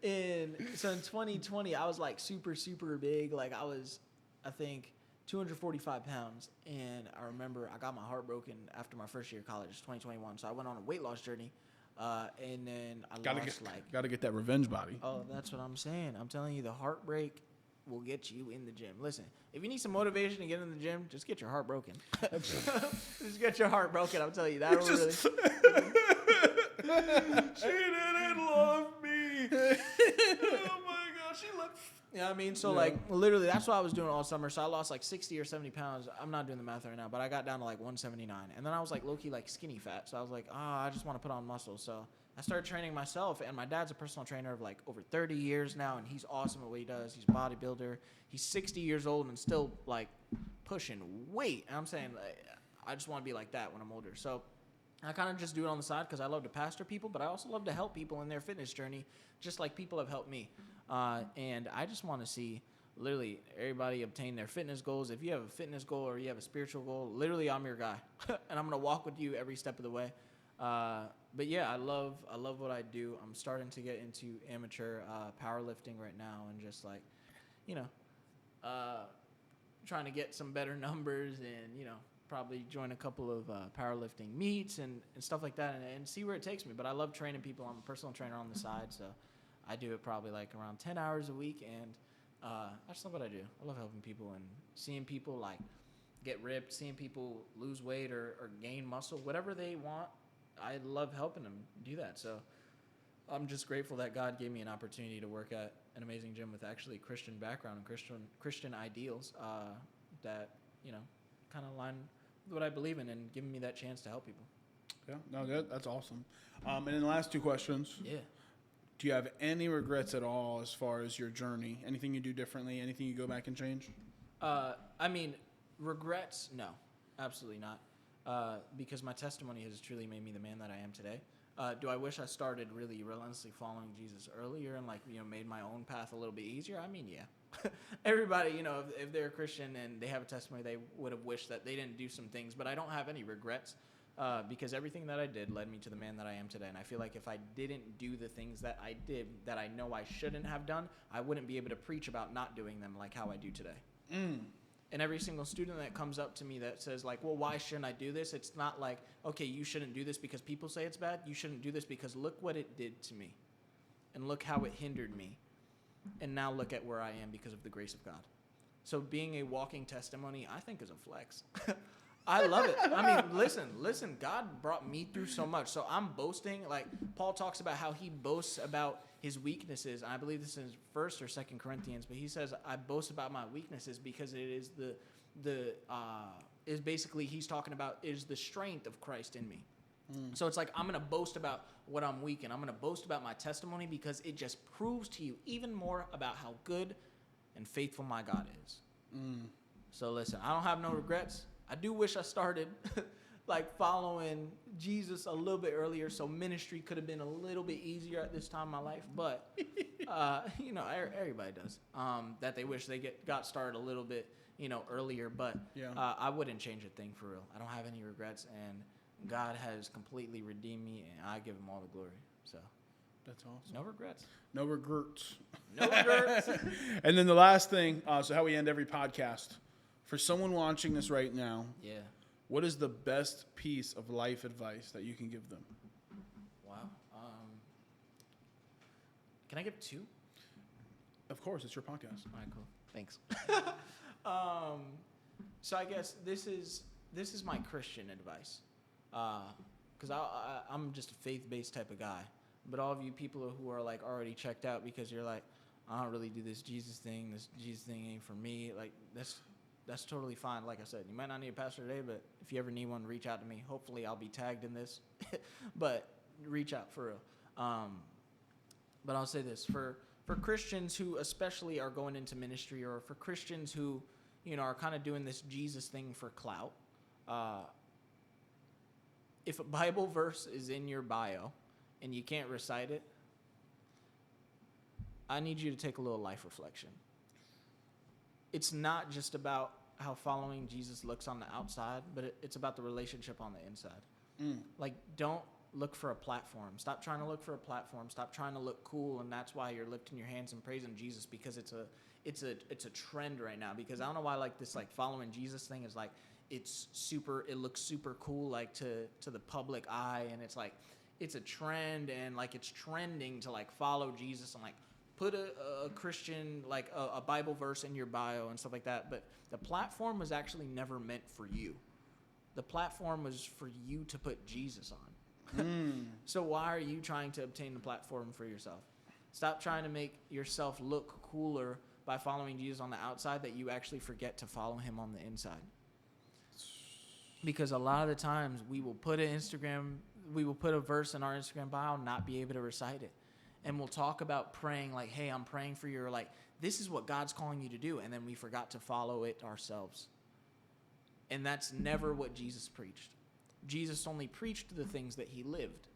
in 2020, I was like super big. Like I was, I think, 245 pounds, and I remember I got my heart broken after my first year of college, 2021. So I went on a weight loss journey, and then I gotta get that revenge body. Oh, that's what I'm saying. I'm telling you, the heartbreak will get you in the gym. Listen, if you need some motivation to get in the gym, just get your heart broken. Just get your heart broken. I'm telling you, that'll really. She didn't love me. Oh my gosh, she left. You know what I mean? So like literally, that's what I was doing all summer. So I lost like 60 or 70 pounds. I'm not doing the math right now, but I got down to like 179, and then I was like low key like skinny fat. So I was like, I just want to put on muscle. So I started training myself, and my dad's a personal trainer of like over 30 years now, and he's awesome at what he does. He's a bodybuilder. He's 60 years old and still like pushing weight. And I'm saying, like, I just want to be like that when I'm older. So I kind of just do it on the side because I love to pastor people, but I also love to help people in their fitness journey, just like people have helped me. And I just want to see literally everybody obtain their fitness goals. If you have a fitness goal or you have a spiritual goal, literally I'm your guy, and I'm gonna walk with you every step of the way. But yeah, I love what I do. I'm starting to get into amateur powerlifting right now, and just like, you know, trying to get some better numbers, and you know, probably join a couple of powerlifting meets and stuff like that, and see where it takes me. But I love training people. I'm a personal trainer on the side, so I do it probably like around 10 hours a week, and I just love what I do. I love helping people and seeing people like get ripped, seeing people lose weight or gain muscle, whatever they want. I love helping them do that. So I'm just grateful that God gave me an opportunity to work at an amazing gym with actually Christian background and Christian ideals that, you know, kind of align with what I believe in, and giving me that chance to help people. Yeah, no, that's awesome. And then the last two questions. Yeah. Do you have any regrets at all as far as your journey? Anything you do differently? Anything you go back and change? I mean, regrets? No, absolutely not. Because my testimony has truly made me the man that I am today. Do I wish I started really relentlessly following Jesus earlier and like, you know, made my own path a little bit easier? I mean, yeah. Everybody, you know, if they're a Christian and they have a testimony, they would have wished that they didn't do some things, but I don't have any regrets. Because everything that I did led me to the man that I am today. And I feel like if I didn't do the things that I did that I know I shouldn't have done, I wouldn't be able to preach about not doing them like how I do today. And every single student that comes up to me that says like, well, why shouldn't I do this? It's not like, okay, you shouldn't do this because people say it's bad. You shouldn't do this because look what it did to me. And look how it hindered me. And now look at where I am because of the grace of God. So being a walking testimony, I think is a flex. I love it. I mean, listen, God brought me through so much. So I'm boasting. Like Paul talks about how he boasts about his weaknesses. I believe this is 1st or 2nd Corinthians, but he says, I boast about my weaknesses because it is is basically he's talking about is the strength of Christ in me. So it's like I'm going to boast about what I'm weak in. I'm going to boast about my testimony because it just proves to you even more about how good and faithful my God is. So listen, I don't have no regrets. I do wish I started like following Jesus a little bit earlier, so ministry could have been a little bit easier at this time in my life. But you know, everybody does that. They wish they got started a little bit, you know, earlier. But I wouldn't change a thing for real. I don't have any regrets, and God has completely redeemed me, and I give Him all the glory. So that's awesome. No regrets. No regrets. No regrets. And then the last thing, so how we end every podcast. For someone watching this right now, what is the best piece of life advice that you can give them? Wow. Can I give 2? Of course, it's your podcast. All right, cool. Thanks. So I guess this is my Christian advice, because I'm just a faith-based type of guy. But all of you people who are like already checked out because you're like, I don't really do this Jesus thing. This Jesus thing ain't for me. Like that's totally fine. Like I said, you might not need a pastor today, but if you ever need one, reach out to me. Hopefully I'll be tagged in this, but reach out for real. But I'll say this, for Christians who especially are going into ministry, or for Christians who, you know, are kind of doing this Jesus thing for clout, if a Bible verse is in your bio and you can't recite it, I need you to take a little life reflection. It's not just about how following Jesus looks on the outside, but it's about the relationship on the inside. Like, don't look for a platform. Stop trying to look for a platform. Stop trying to look cool, and that's why you're lifting your hands and praising Jesus, because it's a trend right now. Because I don't know why like this like following Jesus thing is like it looks super cool like to the public eye, and it's like it's a trend, and like it's trending to like follow Jesus and like put a Christian, like a Bible verse in your bio and stuff like that. But the platform was actually never meant for you. The platform was for you to put Jesus on. So why are you trying to obtain the platform for yourself? Stop trying to make yourself look cooler by following Jesus on the outside that you actually forget to follow Him on the inside. Because a lot of the times we will put an Instagram we will put a verse in our Instagram bio, not be able to recite it. And we'll talk about praying like, hey, I'm praying for your, like, this is what God's calling you to do. And then we forgot to follow it ourselves. And that's never what Jesus preached. Jesus only preached the things that he lived.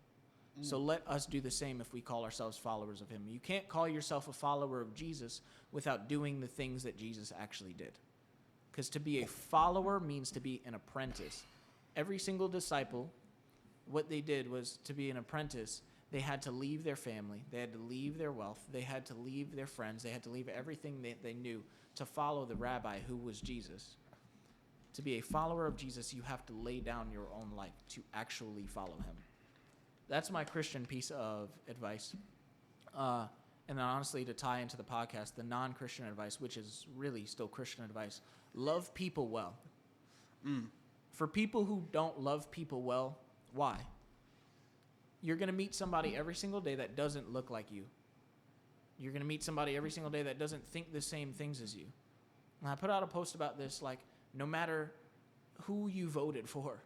So let us do the same if we call ourselves followers of him. You can't call yourself a follower of Jesus without doing the things that Jesus actually did. Because to be a follower means to be an apprentice. Every single disciple, what they did was to be an apprentice. They had to leave their family. They had to leave their wealth. They had to leave their friends. They had to leave everything that they knew to follow the rabbi who was Jesus. To be a follower of Jesus, you have to lay down your own life to actually follow him. That's my Christian piece of advice. And then honestly, to tie into the podcast, the non-Christian advice, which is really still Christian advice, love people well. For people who don't love people well, why? You're going to meet somebody every single day that doesn't look like you. You're going to meet somebody every single day that doesn't think the same things as you. And I put out a post about this, like, no matter who you voted for,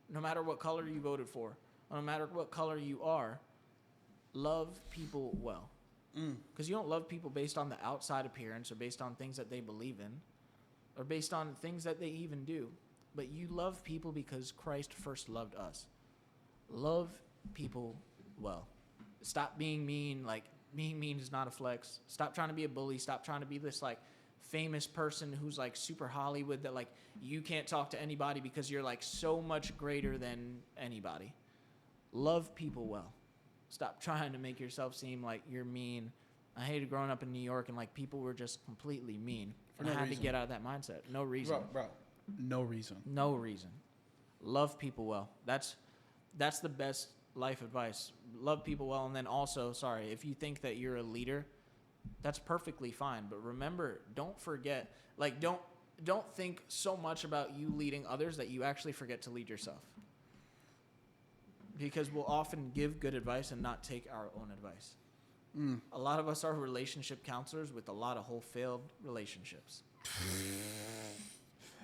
no matter what color you voted for, no matter what color you are, love people well. Because you don't love people based on the outside appearance or based on things that they believe in or based on things that they even do. But you love people because Christ first loved us. Love people well. Stop being mean. Like, being mean is not a flex. Stop trying to be a bully. Stop trying to be this, like, famous person who's, like, super Hollywood that, like, you can't talk to anybody because you're, like, so much greater than anybody. Love people well. Stop trying to make yourself seem like you're mean. I hated growing up in New York and, like, people were just completely mean. And I had to get out of that mindset. No reason. Bro. No reason. No reason. Love people well. That's the best life advice. Love people well. And then also, if you think that you're a leader, that's perfectly fine. But remember, don't forget, like, don't think so much about you leading others that you actually forget to lead yourself. Because we'll often give good advice and not take our own advice. A lot of us are relationship counselors with a lot of whole failed relationships.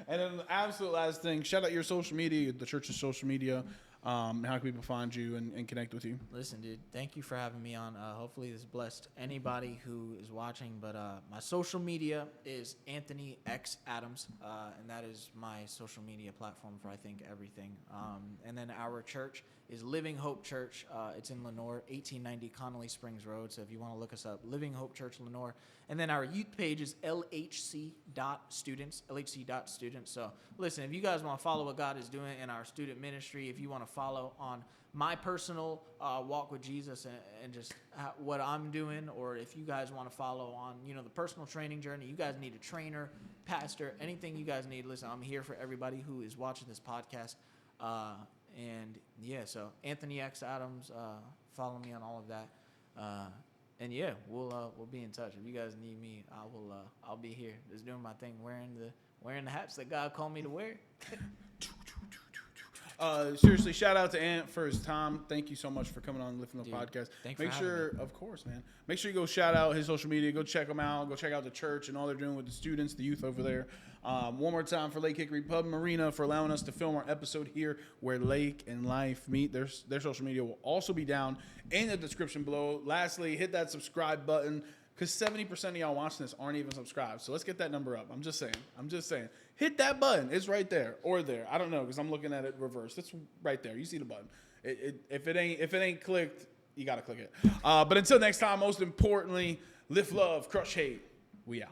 And then the absolute last thing, shout out your social media, the church's social media. How can people find you and connect with you? Listen, dude, thank you for having me on. Hopefully this blessed anybody who is watching. But my social media is Anthony X Adams, and that is my social media platform for, I think, everything. And then our church is Living Hope Church. It's in Lenoir, 1890 Connolly Springs Road. So if you want to look us up, Living Hope Church Lenoir. And then our youth page is LHC.students. So listen, if you guys want to follow what God is doing in our student ministry, if you want to follow on my personal walk with Jesus and just what I'm doing, or if you guys want to follow on, the personal training journey, you guys need a trainer, pastor, anything you guys need. Listen, I'm here for everybody who is watching this podcast. And yeah, so Anthony X Adams, follow me on all of that. And yeah, we'll be in touch. If you guys need me, I'll be here, just doing my thing, wearing the hats that God called me to wear. Seriously, shout out to Ant for his time. Thank you so much for coming on Lifting the Podcast. Make sure, of course, man. Make sure you go shout out his social media. Go check him out. Go check out the church and all they're doing with the students, the youth over there. One more time for Lake Hickory Pub Marina for allowing us to film our episode here where Lake and Life meet. Their social media will also be down in the description below. Lastly, hit that subscribe button because 70% of y'all watching this aren't even subscribed. So let's get that number up. I'm just saying. Hit that button. It's right there or there. I don't know because I'm looking at it reversed. It's right there. You see the button. If it ain't clicked, you got to click it. But until next time, most importantly, lift love, crush hate. We out.